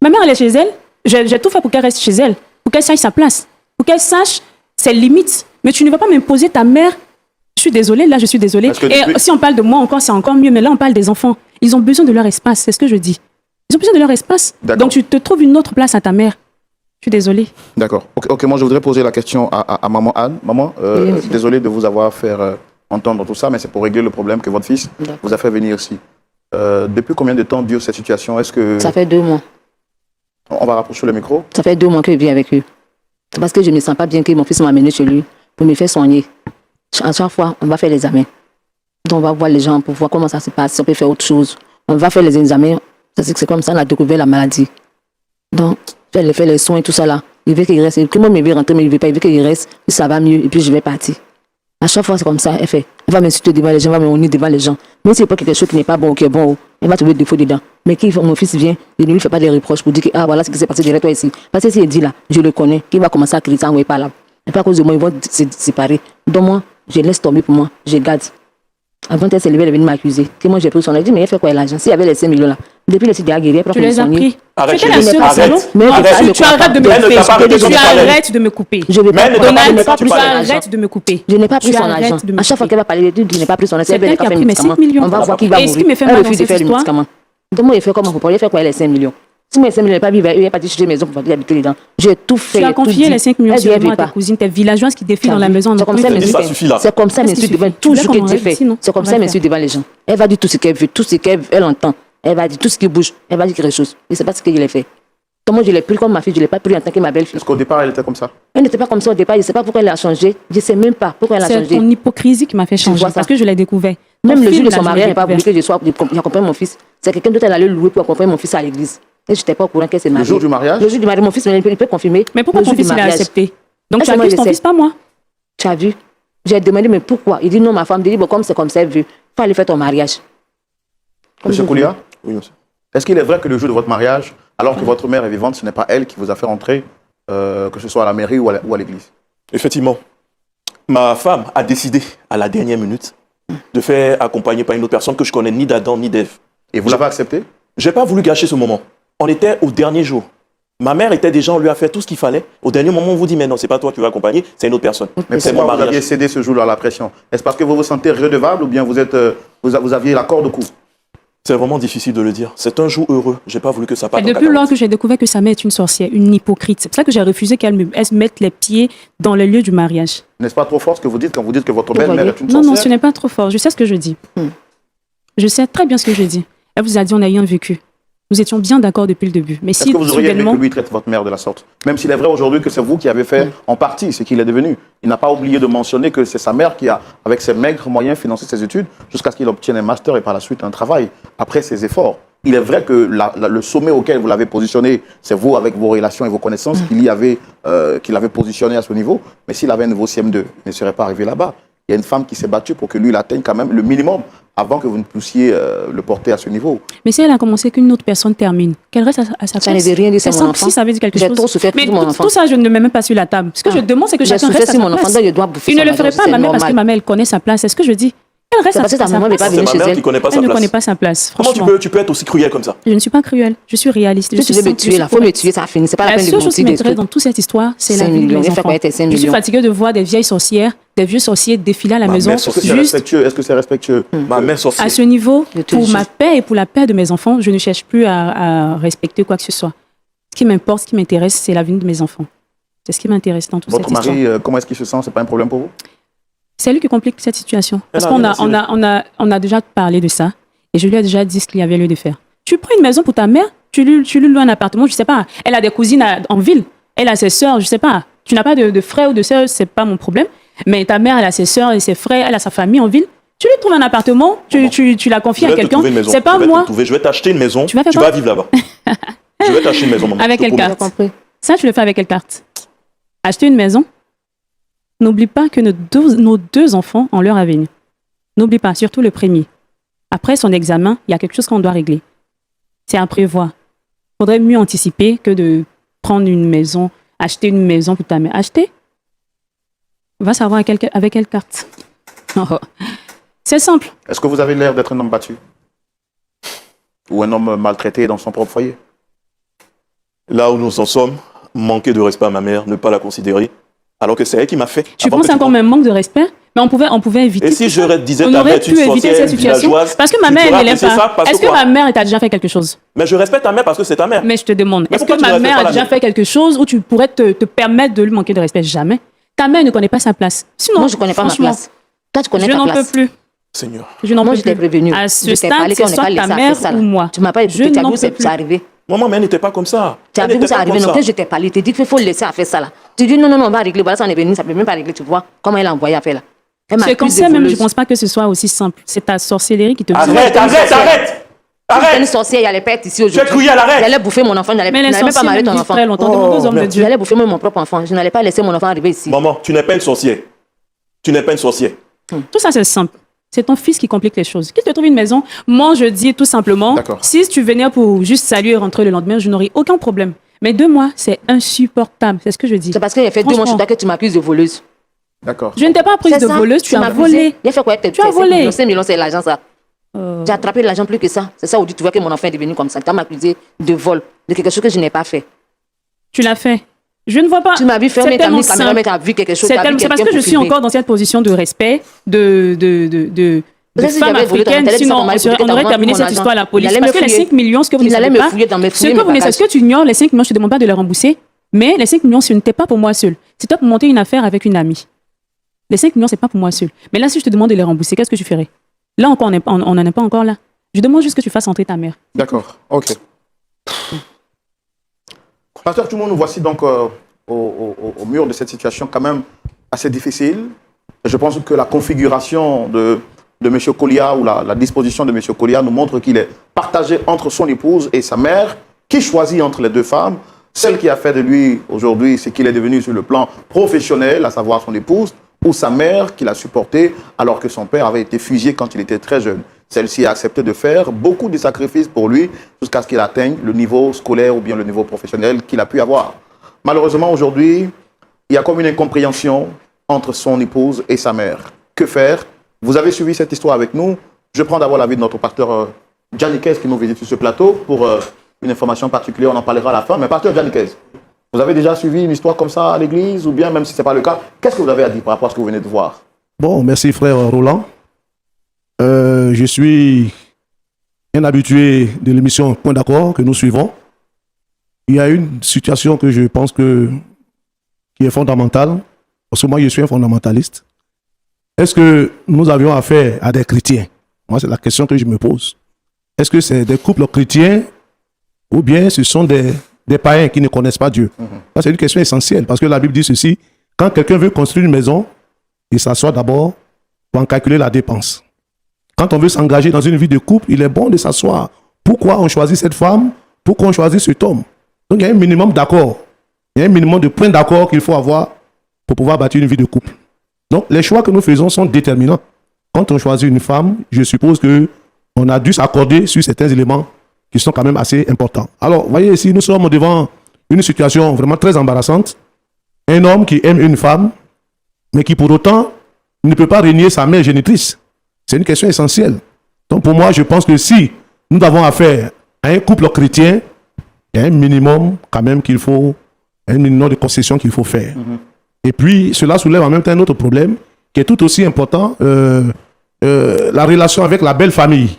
Ma mère, elle est chez elle. J'ai tout fait pour qu'elle reste chez elle, pour qu'elle sache sa place, pour qu'elle sache ses limites. Mais tu ne vas pas m'imposer ta mère. Je suis désolée, là, je suis désolée. Parce que Et depuis- si on parle de moi encore, c'est encore mieux. Mais là, on parle des enfants. Ils ont besoin de leur espace, c'est ce que je dis. Ils ont besoin de leur espace. D'accord. Donc, tu te trouves une autre place à ta mère. Je suis désolée. D'accord. Ok, moi je voudrais poser la question à maman Anne. Maman, Oui. désolé de vous avoir fait entendre tout ça, mais c'est pour régler le problème que votre fils D'accord. vous a fait venir ici. Depuis combien de temps dure cette situation? Est-ce que... Ça fait 2 mois. On va rapprocher le micro. Ça fait 2 mois que je vis avec eux. C'est parce que je ne me sens pas bien que mon fils m'a amené chez lui pour me faire soigner. À chaque fois, on va faire les examens. Donc, on va voir les gens pour voir comment ça se passe, si on peut faire autre chose. On va faire les examens. C'est comme ça, on a découvert la maladie. Donc, faire les soins, tout ça là. Il veut qu'il reste. Tout le monde me veut rentrer, mais il veut pas. Il veut qu'il reste, puis ça va mieux, et puis je vais partir. À chaque fois, c'est comme ça. Elle va m'insulter devant les gens, elle va me honner devant les gens. Même si c'est pas quelque chose qui n'est pas bon ou qui est bon, elle va trouver des défauts dedans. Mais quand mon fils vient, il ne lui fait pas des reproches pour dire que, ah, voilà ce qui s'est passé derrière toi ici. Parce que s'il dit là, je le connais, qu'il va commencer à crier ça, on n'est pas là. Et pas à cause de moi, ils vont se séparer. Donc moi, je laisse tomber pour moi, je garde. Avant qu'elle s'est levée, elle est venue m'accuser. Que moi, j'ai pris son argent. Je dis, mais elle fait quoi l'argent? S'il y avait les 5 millions là, depuis le site de la guerrière, Tu les as pris. Arrête, C'était la chérie, seule arrête. salon. Mais Non, arrête. tu arrêtes de me Elle ne t'a pas couper. arrêté Tu de parler. arrêtes de me couper. Je vais Mais elle ne t'a pas Donald, arrêté de tu parler. arrêtes de me couper. Je n'ai pas pris Tu son arrêtes argent. de me À chaque fois couper. qu'elle va parler de je n'ai pas pris son argent. C'est Elle veut elle les qui a faire pris mes 5 médicaments. millions. On va voir qui va Et ce mourir. qui me fait Elle mal refuse dans de faire cette le histoire- médicament. Donc moi, il fait comment pour elle fait quoi les 5 millions? Si moi, les 5 millions, elle n'est pas vivre, elle n'est pas dit chez maison pour y habiter dedans. J'ai tout fait. Tu as tout confié dit. les 5 millions Elle dit, elle seulement veut à ta pas. cousine, tes villageoises qui défilent dans la maison. C'est comme ça, Elle dit, ça m'insulte. suffit, là. C'est comme ça, Qu'est-ce m'insulte qui devant suffit? tout Tu ce veux que qu'on Dieu arrête fait. ici, non? C'est comme On ça, va le m'insulte devant les gens. Elle va dire tout ce qu'elle veut, tout ce qu'elle entend. Elle va dire tout ce qui bouge. Elle va dire quelque chose. Je ne sais pas ce que je l'ai fait. Comment je l'ai pris comme ma fille, je ne l'ai pas pris en tant que ma belle-fille. Est-ce qu'au départ, elle était comme ça? Elle n'était pas comme ça au départ, je ne sais pas pourquoi elle a changé. Je ne sais même pas pourquoi elle a C'est changé. ton hypocrisie qui m'a fait changer. vois ça. Parce que je l'ai découvert. Même Ton le film, jour de là, son je l'ai mariage, elle n'a pas voulu découvert. que j'accompagne mon fils. C'est quelqu'un d'autre, elle allait louer pour accompagner mon fils à l'église. Et je n'étais pas au courant qu'elle s'est mariée. jour du mariage? Le jour du mariage, mon fils, il peut confirmer. Mais pourquoi Le ton jour du fils il a mariage. accepté? Donc Ah, tu c'est moi, accuses je ton sais. fils, pas moi. Tu as vu? J'ai demandé, mais pourquoi? Il dit non, ma femme. Il dit, bon, comme c'est comme ça, elle veut. Il faut aller faire ton mariage. Comme Monsieur je Koulia, Oui, monsieur. est-ce qu'il est vrai que le jour de votre mariage, alors que votre mère est vivante, ce n'est pas elle qui vous a fait entrer, que ce soit à la mairie ou à l'église? Effectivement, ma femme a décidé à la dernière minute de faire accompagner par une autre personne que je connais ni d'Adam ni d'Ève. Et vous l'avez accepté? Je n'ai pas voulu gâcher ce moment. On était au dernier jour. Ma mère était déjà, on lui a fait tout ce qu'il fallait. Au dernier moment, on vous dit, mais non, c'est pas toi qui vas accompagner, c'est une autre personne. Mais C'est pourquoi mon vous aviez mariage. cédé ce jour-là à la pression? Est-ce parce que vous vous sentez redevable ou bien vous aviez la corde au cou? C'est vraiment difficile de le dire. C'est un jour heureux. J'ai pas voulu que ça parte. Et en depuis lors cacahuète. que j'ai découvert que sa mère est une sorcière, une hypocrite, c'est pour ça que j'ai refusé qu'elle se mette les pieds dans le lieu du mariage. N'est-ce pas trop fort ce que vous dites quand vous dites que votre Vous belle-mère voyez. est une Non, sorcière? non, ce n'est pas trop fort. Je sais ce que je dis. Je sais très bien ce que je dis. Elle vous a dit, on a eu un vécu. Nous étions bien d'accord depuis le début. Mais Est-ce si que vous auriez aimé soudainement... que lui traite votre mère de la sorte? Même s'il est vrai aujourd'hui que c'est vous qui avez fait en partie ce qu'il est devenu. Il n'a pas oublié de mentionner que c'est sa mère qui a, avec ses maigres moyens, financé ses études jusqu'à ce qu'il obtienne un master et par la suite un travail, après ses efforts. Il est vrai que le sommet auquel vous l'avez positionné, c'est vous avec vos relations et vos connaissances qu'il avait positionné à ce niveau. Mais s'il avait un nouveau CM2, il ne serait pas arrivé là-bas. Il y a une femme qui s'est battue pour que lui, il atteigne quand même le minimum avant que vous ne puissiez le porter à ce niveau. Mais si elle a commencé qu'une autre personne termine, qu'elle reste à sa place. Ça ne veut rien dire, c'est mon enfant. Si ça veut dire quelque J'ai chose. trop souffert Mais pour mon enfant. tout ça, je ne le mets même pas sur la table. Ce que je demande, c'est que chacun reste à sa place. Donc je dois bouffer Il ne son le ferait argent, pas, c'est ma mère, parce que normal. ma mère, elle connaît sa place. C'est ce que je dis. Elle reste C'est à parce que ta sa maman n'est pas place. C'est venue ma chez mère elle. qui connaît pas sa Elle ne place. connaît pas sa place, Comment franchement. tu peux être aussi cruel comme ça? Je ne suis pas cruelle. Je suis réaliste. Tu veux me tuer là, faut me tuer, ça a fini. C'est pas la La peine de seule chose qui mentir des m'intéresse trucs. dans toute cette histoire, c'est la 5 vie de millions, mes il fait enfants. quoi avec tes 5 Je suis millions? fatiguée de voir des vieilles sorcières, des vieux sorciers défiler à la Ma maison. mère, Est-ce que c'est Juste respectueux? Est-ce que c'est respectueux? Ma mère sorcière. à ce niveau, Je te pour jure. ma paix et pour la paix de mes enfants, je ne cherche plus à respecter quoi que ce soit. Ce qui m'importe, ce qui m'intéresse, c'est la vie de mes enfants. C'est ce qui m'intéresse dans toute cette Votre histoire. mari, comment est-ce qu'il se sent? C'est pas un problème pour vous? C'est lui qui complique cette situation. Parce Elle a qu'on rien on a déjà parlé de ça. Et je lui ai déjà dit ce qu'il y avait lieu de faire. Tu prends une maison pour ta mère, tu lui loues un appartement, je sais pas. Elle a des cousines en ville, elle a ses sœurs, je sais pas. Tu n'as pas de frères ou de sœurs, c'est pas mon problème. Mais ta mère, elle a ses sœurs et ses frères, elle a sa famille en ville. Tu lui trouves un appartement, tu la confies à quelqu'un. C'est pas moi. Je vais t'acheter une maison. Tu vas faire Tu quoi? vas vivre là-bas. Je vais t'acheter une maison, maman. Avec je te quelle promets. carte? J'ai compris. Ça, tu le fais avec quelle carte? Acheter une maison. N'oublie pas que nos deux enfants ont leur avenir. N'oublie pas, surtout le premier. Après son examen, il y a quelque chose qu'on doit régler. C'est à prévoir. Il faudrait mieux anticiper que de prendre une maison, acheter une maison pour ta mère. Acheter? Va savoir avec quelle carte. C'est simple. Est-ce que vous avez l'air d'être un homme battu? Ou un homme maltraité dans son propre foyer? Là où nous en sommes, manquer de respect à ma mère, ne pas la considérer, alors que c'est elle qui m'a fait. Tu Avant penses que encore même manque de respect? Mais on pouvait éviter. Et si tout je ça. disais On ta aurait mère, tu pu es éviter cette sorcière, situation. villageoise, Parce que ma tu mère, pourras elle n'aime apprécier ça pas. parce Est-ce que que quoi? ma mère t'a déjà fait quelque chose? Mais je respecte ta mère parce que c'est ta mère. Mais je te demande, Mais est-ce pourquoi que tu ne ma respectes mère pas a la déjà mienne? fait quelque chose où tu pourrais te permettre de lui manquer de respect? Jamais. Ta mère ne connaît pas sa place. Sinon, Moi, je connais pas ma franchement, place. Toi, tu connais Je ta n'en peux place. plus. Seigneur. Je n'en Moi, peux je t'ai plus. prévenu. À Je ce t'ai stade, parlé c'est qu'on n'est soit pas laissé ta faire mère ça, là. ou moi. Tu m'as pas Je écouté, tu as n'en vu où peux plus. c'est arrivé. Maman, mais elle n'était pas comme ça. Tu as Elle vu où n'était ça pas arrivé. comme Donc, ça. quand je t'ai parlé, tu dis qu'il faut le laisser faire ça là. Tu dis non, on va régler. Voilà, ça n'est venu, ça ne peut même pas régler. Tu vois comment elle a envoyé à faire là. Elle C'est comme m'accuse de ça même, je voleuse. ne pense pas que ce soit aussi simple. C'est ta sorcellerie qui te Arrête, arrête, arrête! C'est une Arrête! sorcière, il y a les pères ici Tu es aujourd'hui. cruelle, arrête! J'allais bouffer mon enfant, Mais les n'allais même pas sorciers marier ton vivent enfant. très longtemps. Demande aux hommes de merde. Dieu. J'allais bouffer même mon propre enfant. Je n'allais pas laisser mon enfant arriver ici. Maman, tu n'es pas une sorcière. Tu n'es pas une sorcière. Tout ça, c'est simple. C'est ton fils qui complique les choses. Qu'il te trouve une maison, moi, je dis tout simplement, D'accord. si tu venais pour juste saluer et rentrer le lendemain, je n'aurais aucun problème. Mais 2 mois, c'est insupportable. C'est ce que je dis. C'est parce qu'il a fait 2 mois chez toi que tu m'accuses de voleuse. D'accord. Je ne t'ai pas prise C'est de ça, voleuse, tu as m'as volé. abusé. Il a fait quoi avec tes Tu as 5 volé. millions? 5 millions, c'est l'argent ça. Euh, Tu as attrapé de l'argent plus que ça. C'est ça où tu vois que mon enfant est devenu comme ça. Tu as m'accusé de vol, de quelque chose que je n'ai pas fait. Tu l'as fait. Je ne vois pas. Tu m'as vu faire C'est mes tellement caméras, simple. mais tu as vu quelque chose. C'est t'as vu parce quelqu'un que je pour suis filmer. encore dans cette position de respect, de Peut-être si femme j'avais volé dans africaine. ta tête, Sinon, ça m'aurait coûté on aurait ta terminé mon cette argent. histoire à la police. Il allait Parce me que les fouiller. 5 millions, ce que vous ne Il allait savez me pas, fouiller dans mes ce fouiller, que mes vous ne savez, bagages. ce que tu ignores, les 5 millions, je ne te demande pas de les rembourser. Mais les 5 millions, ce n'était pas pour moi seul. C'était pour monter une affaire avec une amie. Les 5 millions, ce n'est pas pour moi seul. Mais là, si je te demande de les rembourser, qu'est-ce que tu ferais? Là encore, on n'en est pas encore là. Je demande juste que tu fasses entrer ta mère. D'accord. OK. Pasteur, tout le monde, nous voici donc au mur de cette situation quand même assez difficile. Je pense que la configuration de M. Kolia ou la disposition de M. Kolia nous montre qu'il est partagé entre son épouse et sa mère, qui choisit entre les deux femmes. Celle qui a fait de lui aujourd'hui ce qu'il est devenu sur le plan professionnel, à savoir son épouse, ou sa mère qui l'a supporté alors que son père avait été fusillé quand il était très jeune. Celle-ci a accepté de faire beaucoup de sacrifices pour lui jusqu'à ce qu'il atteigne le niveau scolaire ou bien le niveau professionnel qu'il a pu avoir. Malheureusement, aujourd'hui, il y a comme une incompréhension entre son épouse et sa mère. Que faire? Vous avez suivi cette histoire avec nous. Je prends d'abord l'avis de notre pasteur Janikez qui nous visite sur ce plateau pour une information particulière. On en parlera à la fin. Mais pasteur Janikez, vous avez déjà suivi une histoire comme ça à l'église ou bien même si ce n'est pas le cas, qu'est-ce que vous avez à dire par rapport à ce que vous venez de voir? Bon, merci frère Roland. Je suis un habitué de l'émission Point d'accord que nous suivons. Il y a une situation que je pense qui est fondamentale, parce que moi je suis un fondamentaliste. Est-ce que nous avions affaire à des chrétiens? Moi, c'est la question que je me pose. Est-ce que c'est des couples chrétiens ou bien ce sont des païens qui ne connaissent pas Dieu? Ça, c'est une question essentielle, parce que la Bible dit ceci: quand quelqu'un veut construire une maison, il s'assoit d'abord pour en calculer la dépense. Quand on veut s'engager dans une vie de couple, il est bon de s'asseoir pourquoi on choisit cette femme, pourquoi on choisit cet homme. Donc il y a un minimum d'accord. Il y a un minimum de points d'accord qu'il faut avoir pour pouvoir bâtir une vie de couple. Donc les choix que nous faisons sont déterminants. Quand on choisit une femme, je suppose qu'on a dû s'accorder sur certains éléments qui sont quand même assez importants. Alors, vous voyez ici, nous sommes devant une situation vraiment très embarrassante. Un homme qui aime une femme, mais qui pour autant ne peut pas renier sa mère génitrice. C'est une question essentielle. Donc pour moi, je pense que si nous avons affaire à un couple chrétien, il y a un minimum quand même qu'il faut, un minimum de concessions qu'il faut faire. Et puis, cela soulève en même temps un autre problème qui est tout aussi important, la relation avec la belle famille,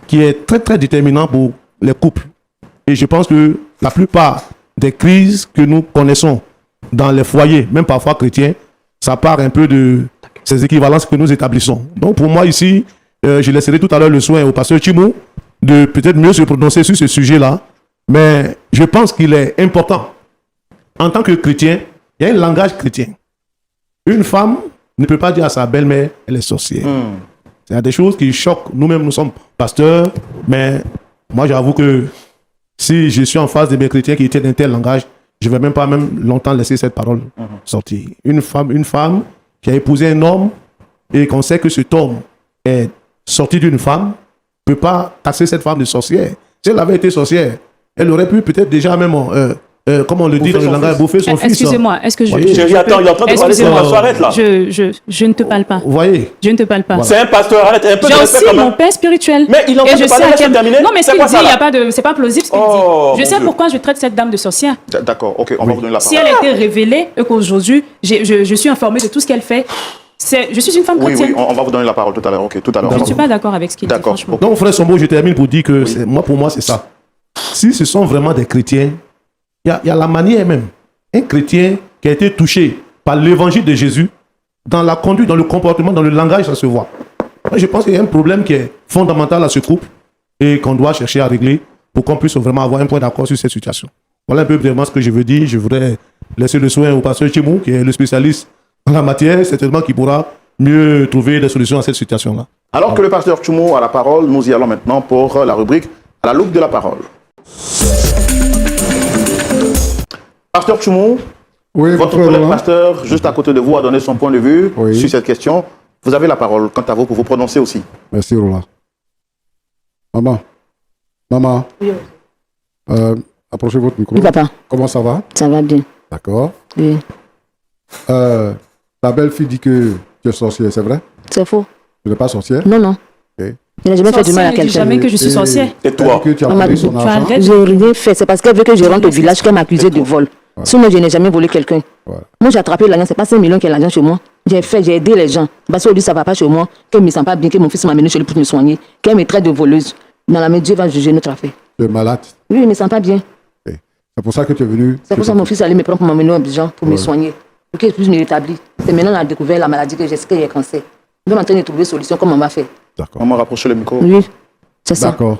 qui est très très déterminant pour les couples. Et je pense que la plupart des crises que nous connaissons dans les foyers, même parfois chrétiens, ça part un peu de ces équivalences que nous établissons. Donc pour moi ici, je laisserai tout à l'heure le soin au pasteur Chimou de peut-être mieux se prononcer sur ce sujet-là, mais je pense qu'il est important, en tant que chrétien, il y a un langage chrétien. Une femme ne peut pas dire à sa belle-mère, elle est sorcière. Il y a des choses qui choquent. Nous-mêmes, nous sommes pasteurs, mais moi, j'avoue que si je suis en face de mes chrétiens qui tiennent un tel langage, je ne vais même pas longtemps laisser cette parole sortir. Une femme qui a épousé un homme et qu'on sait que cet homme est sorti d'une femme, ne peut pas tasser cette femme de sorcière. Si elle avait été sorcière, elle aurait pu peut-être déjà même, comme on le dit dans le langage, bouffer son fils. Excusez-moi, est-ce que je... Chérie, attends, il est en train de parler, c'est pasteur, arrête là. Je ne te parle pas. Vous voyez? Je ne te parle pas. Voilà. C'est un pasteur, arrête, un peu de J'ai respect aussi quand mon même. père spirituel. Mais il est en train Et je de parler, sais à laisse-le terminer. Non, mais ce C'est qu'il quoi dit, ça, il y là a pas de... c'est pas plausible ce qu'il Oh, dit. Je mon sais Dieu. pourquoi je traite cette dame de sorcière. D'accord, ok, on va vous donner la Si parole. elle a été révélée et qu'aujourd'hui, je suis informée de tout ce qu'elle fait, je suis une femme Oui, chrétienne. oui, on va vous donner la parole tout à l'heure. Ok, tout à l'heure. Je ne suis pas d'accord avec ce qu'il dit, D'accord. franchement. Donc, frère Sombo, je termine pour dire que pour moi, c'est ça. Si ce sont vraiment des chrétiens, il y a la manière même. Un chrétien qui a été touché par l'évangile de Jésus, dans la conduite, dans le comportement, dans le langage, ça se voit. Moi, je pense qu'il y a un problème qui est fondamental à ce couple et qu'on doit chercher à régler pour qu'on puisse vraiment avoir un point d'accord sur cette situation. Voilà un peu vraiment ce que je veux dire. Je voudrais laisser le soin au pasteur Chimou, qui est le spécialiste en la matière, certainement qui pourra mieux trouver des solutions à cette situation-là. Alors que le pasteur Chumou a la parole, nous y allons maintenant pour la rubrique à la loupe de la parole. Pasteur Chumou, Oui, votre frère collègue Roland. pasteur, juste à côté de vous, a donné son point de vue Oui. sur cette question. Vous avez la parole. Quant à vous, pour vous prononcer aussi. Merci, Roland. Maman. Oui. Approchez votre micro. Oui, papa, Comment ça va? ça va bien. D'accord. Oui. Ta belle-fille dit que tu es sorcière, c'est vrai? C'est faux. Tu n'es pas sorcière? Non, non. Ok. Je n'ai jamais fait du mal à Sorcière ne dit quelqu'un. jamais que je suis Et- sorcière. Et toi? Elle dit que tu as On m'a volé dit, son tu argent. arrêtes. Je n'ai rien fait. C'est parce qu'elle veut que je rentre au village qu'elle m'a accusé de vol. Sinon, je n'ai jamais volé quelqu'un. Voilà. Moi, j'ai attrapé l'argent. C'est pas 5 millions qui est l'argent chez moi. J'ai aidé les gens. Parce qu'aujourd'hui, ça ne va pas chez moi. Qu'elle ne me sent pas bien, que mon fils m'a amené chez lui pour me soigner. Qu'elle me traite de voleuse. Dans la main, Dieu va juger notre affaire. Tu es malade. Oui, il ne me sent pas bien. Ok. C'est pour ça que tu es venu. C'est pour ça que mon fils allait me prendre pour m'amener au Abidjan pour me soigner. Pour qu'il puisse me rétablir. C'est maintenant qu'on a découvert la maladie que j'ai, qu'il y a cancer. Nous sommes en train de trouver une solution. Comment on va faire? D'accord. On m'a rapproché le micro. Oui, c'est ça. D'accord.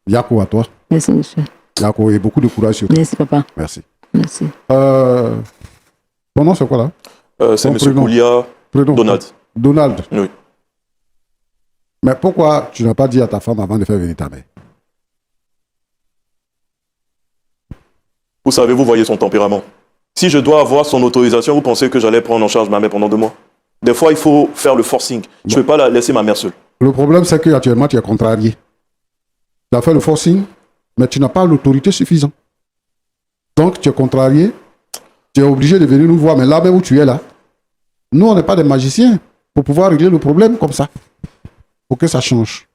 Yako à toi. Merci, monsieur. Yako, et beaucoup de courage sur toi. Merci, papa. Merci. Merci. Ton nom, c'est quoi là? C'est Ton M. prénom. Koulia Prénom. Donald. Donald. Oui. Mais pourquoi tu n'as pas dit à ta femme avant de faire venir ta mère? Vous savez, vous voyez son tempérament. Si je dois avoir son autorisation, vous pensez que j'allais prendre en charge ma mère pendant 2 mois? Des fois, il faut faire le forcing. Je ne peux pas laisser ma mère seule. Le problème, c'est qu'actuellement, tu es contrarié. Tu as fait le forcing, mais tu n'as pas l'autorité suffisante. Donc, tu es contrarié. Tu es obligé de venir nous voir. Mais là même où tu es là, nous, on n'est pas des magiciens pour pouvoir régler le problème comme ça. Pour que ça change.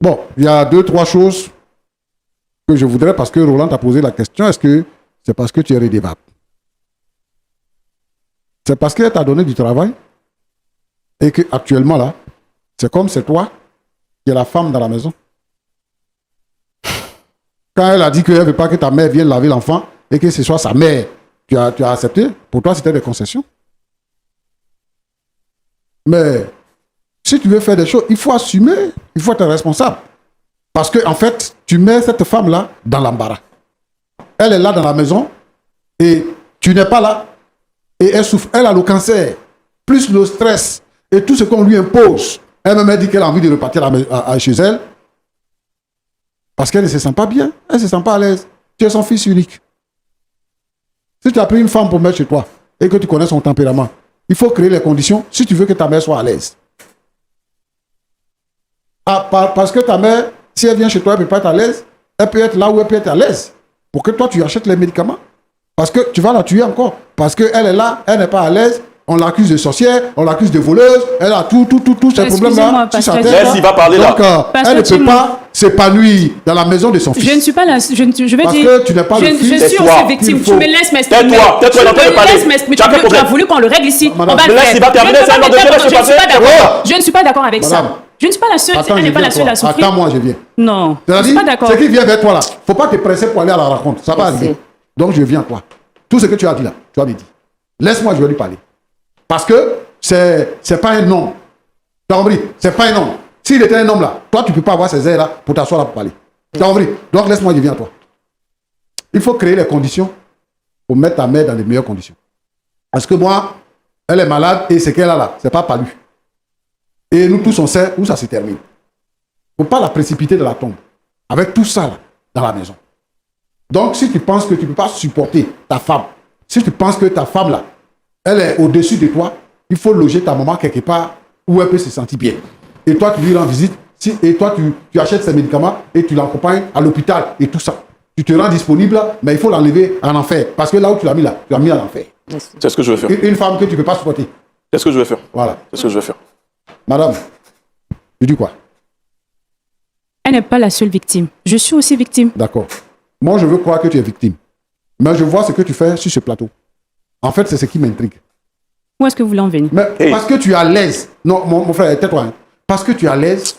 Bon, il y a 2-3 choses que je voudrais, parce que Roland t'a posé la question, est-ce que c'est parce que tu es rédévable? C'est parce qu'elle t'a donné du travail et qu'actuellement là, c'est comme c'est toi qui es la femme dans la maison. Quand elle a dit qu'elle ne veut pas que ta mère vienne laver l'enfant et que ce soit sa mère, tu as accepté. Pour toi, c'était des concessions. Mais si tu veux faire des choses, il faut assumer, il faut être responsable. Parce que, en fait, tu mets cette femme-là dans l'embarras. Elle est là dans la maison et tu n'es pas là et elle souffre. Elle a le cancer, plus le stress et tout ce qu'on lui impose. Elle m'a dit qu'elle a envie de repartir chez elle. Parce qu'elle ne se sent pas bien, elle ne se sent pas à l'aise. Tu es son fils unique. Si tu as pris une femme pour mettre chez toi et que tu connais son tempérament, il faut créer les conditions si tu veux que ta mère soit à l'aise. Parce que ta mère, si elle vient chez toi, elle ne peut pas être à l'aise, elle peut être là où elle peut être à l'aise. Pour que toi, tu achètes les médicaments. Parce que tu vas la tuer encore. Parce qu'elle est là, elle n'est pas à l'aise. On l'accuse de sorcière, on l'accuse de voleuse. Elle a tous ces problèmes-là. Laisse, il va parler là. Donc, elle ne peut pas s'épanouir dans la maison de son fils. Je ne suis pas là. Je vais Parce dire. que tu n'es pas le fils. Je suis aussi victime. Tu me laisses m'exprimer. Tais-toi, il est en train de parler. Tu as voulu qu'on le règle ici. On va le Laisse, il va terminer, c'est un ordre de laisse passer. Je ne suis pas d'accord avec ça. Madame. Je ne suis pas la seule. Attends, Elle n'est pas la seule à souffrir. Attends-moi, je viens. Non, je ne suis pas d'accord. Ce qui vient vers toi là, faut pas te presser pour aller à la rencontre. Ça va arriver. Donc je viens à toi. Tout ce que tu as dit là, tu as dit. Laisse-moi, je vais lui parler. Parce que c'est pas un homme. Tu as compris? C'est pas un homme. S'il était un homme là, toi tu peux pas avoir ces airs là pour t'asseoir là pour parler. Tu as compris? Donc laisse-moi, je viens à toi. Il faut créer les conditions pour mettre ta mère dans les meilleures conditions. Parce que moi, elle est malade et ce qu'elle a là, c'est pas palu. Et nous tous on sait où ça se termine. Il ne faut pas la précipiter de la tombe. Avec tout ça là, dans la maison. Donc si tu penses que tu ne peux pas supporter ta femme, si tu penses que ta femme là, elle est au-dessus de toi, il faut loger ta maman quelque part où elle peut se sentir bien. Et toi tu lui rends visite, et toi tu achètes ses médicaments et tu l'accompagnes à l'hôpital et tout ça. Tu te rends disponible, mais il faut l'enlever en enfer. Parce que là où tu l'as mis là, tu l'as mis en enfer. C'est ce que je vais faire. Une femme que tu ne peux pas supporter. C'est ce que je vais faire. Voilà. C'est ce que je vais faire. Madame, tu dis quoi? Elle n'est pas la seule victime. Je suis aussi victime. D'accord. Moi, je veux croire que tu es victime. Mais je vois ce que tu fais sur ce plateau. En fait, c'est ce qui m'intrigue. Où est-ce que vous voulez en venir? Mais parce que tu es à l'aise. Non, mon frère, tais-toi. Hein. Parce que tu es à l'aise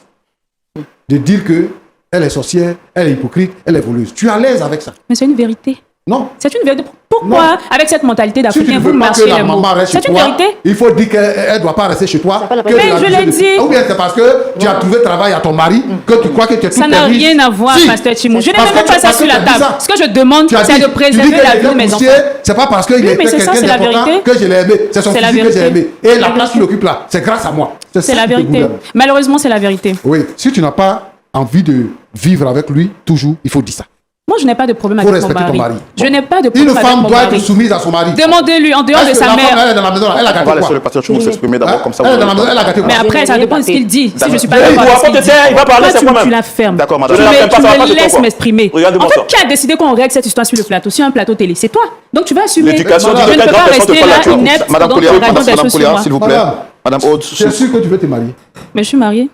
de dire que elle est sorcière, elle est hypocrite, elle est voleuse. Tu es à l'aise avec ça. Mais c'est une vérité. Non. C'est une vérité. Pourquoi, Non. avec cette mentalité Si tu d'Africain, ne vous veux pas marchez que la les mots? maman reste chez C'est une toi, vérité. il faut dire qu'elle ne doit pas rester chez toi. pas la que peine. tu l'as Mais je l'ai abusé de- dit. Ou bien c'est parce que tu as trouvé travail à ton mari, que tu crois que tu es toute Ça n'a ta vie. rien à voir, Si. Pasteur Chimou. Je n'ai Parce même que pas tu- ça parce sur que la tu as dit table. ça. Ce que je demande, Tu as c'est dit- de tu préserver dis que la il vie de était mes poussier, enfants. c'est pas parce qu'il Oui, mais était c'est ça, quelqu'un c'est la d'important vérité. que je l'ai aimé. C'est son C'est la physique que j'ai vérité. aimé. Et C'est la la place qu'il vérité. occupe là, c'est grâce à moi. C'est ça la qui te vérité. gouverne. Malheureusement, c'est la vérité. Oui, si tu n'as pas envie de vivre avec lui, toujours, il faut dire ça. Moi, je n'ai pas de problème Faut avec mon respecter ton mari. mari. Je n'ai pas de Une problème avec femme mon doit être mari. soumise à son mari. Demandez-lui, en dehors de Est-ce que sa la femme, mère. elle est dans la maison, elle a On va gâté laisser quoi? le pasteur Chimou s'exprimer d'abord, comme ça Elle est vous dans la maison, elle a gâté quoi? Mais après, ça Je dépend de ce l'ai qu'il dit. Si D'accord. je suis pas Il d'accord doit avec ce pas qu'il te dit. taire, il va parler, Toi, c'est tu toi-même. la fermes. D'accord, Tu madame. Je la ferme pas, ça va pas me te laisses quoi. m'exprimer. Regarde-moi En fait, ça. qui a décidé qu'on règle cette histoire sur le plateau, sur un plateau télé? C'est toi. Donc tu vas assumer. L'éducation dit Je de ne quelle peux pas grande personne rester te là fera la inepte Madame pendant Pouliard, qu'on raconte des Madame choses sur Pouliard, moi. s'il vous plaît. Madame, Madame Aude, tu es sûr que tu veux te marier? Mais je suis mariée.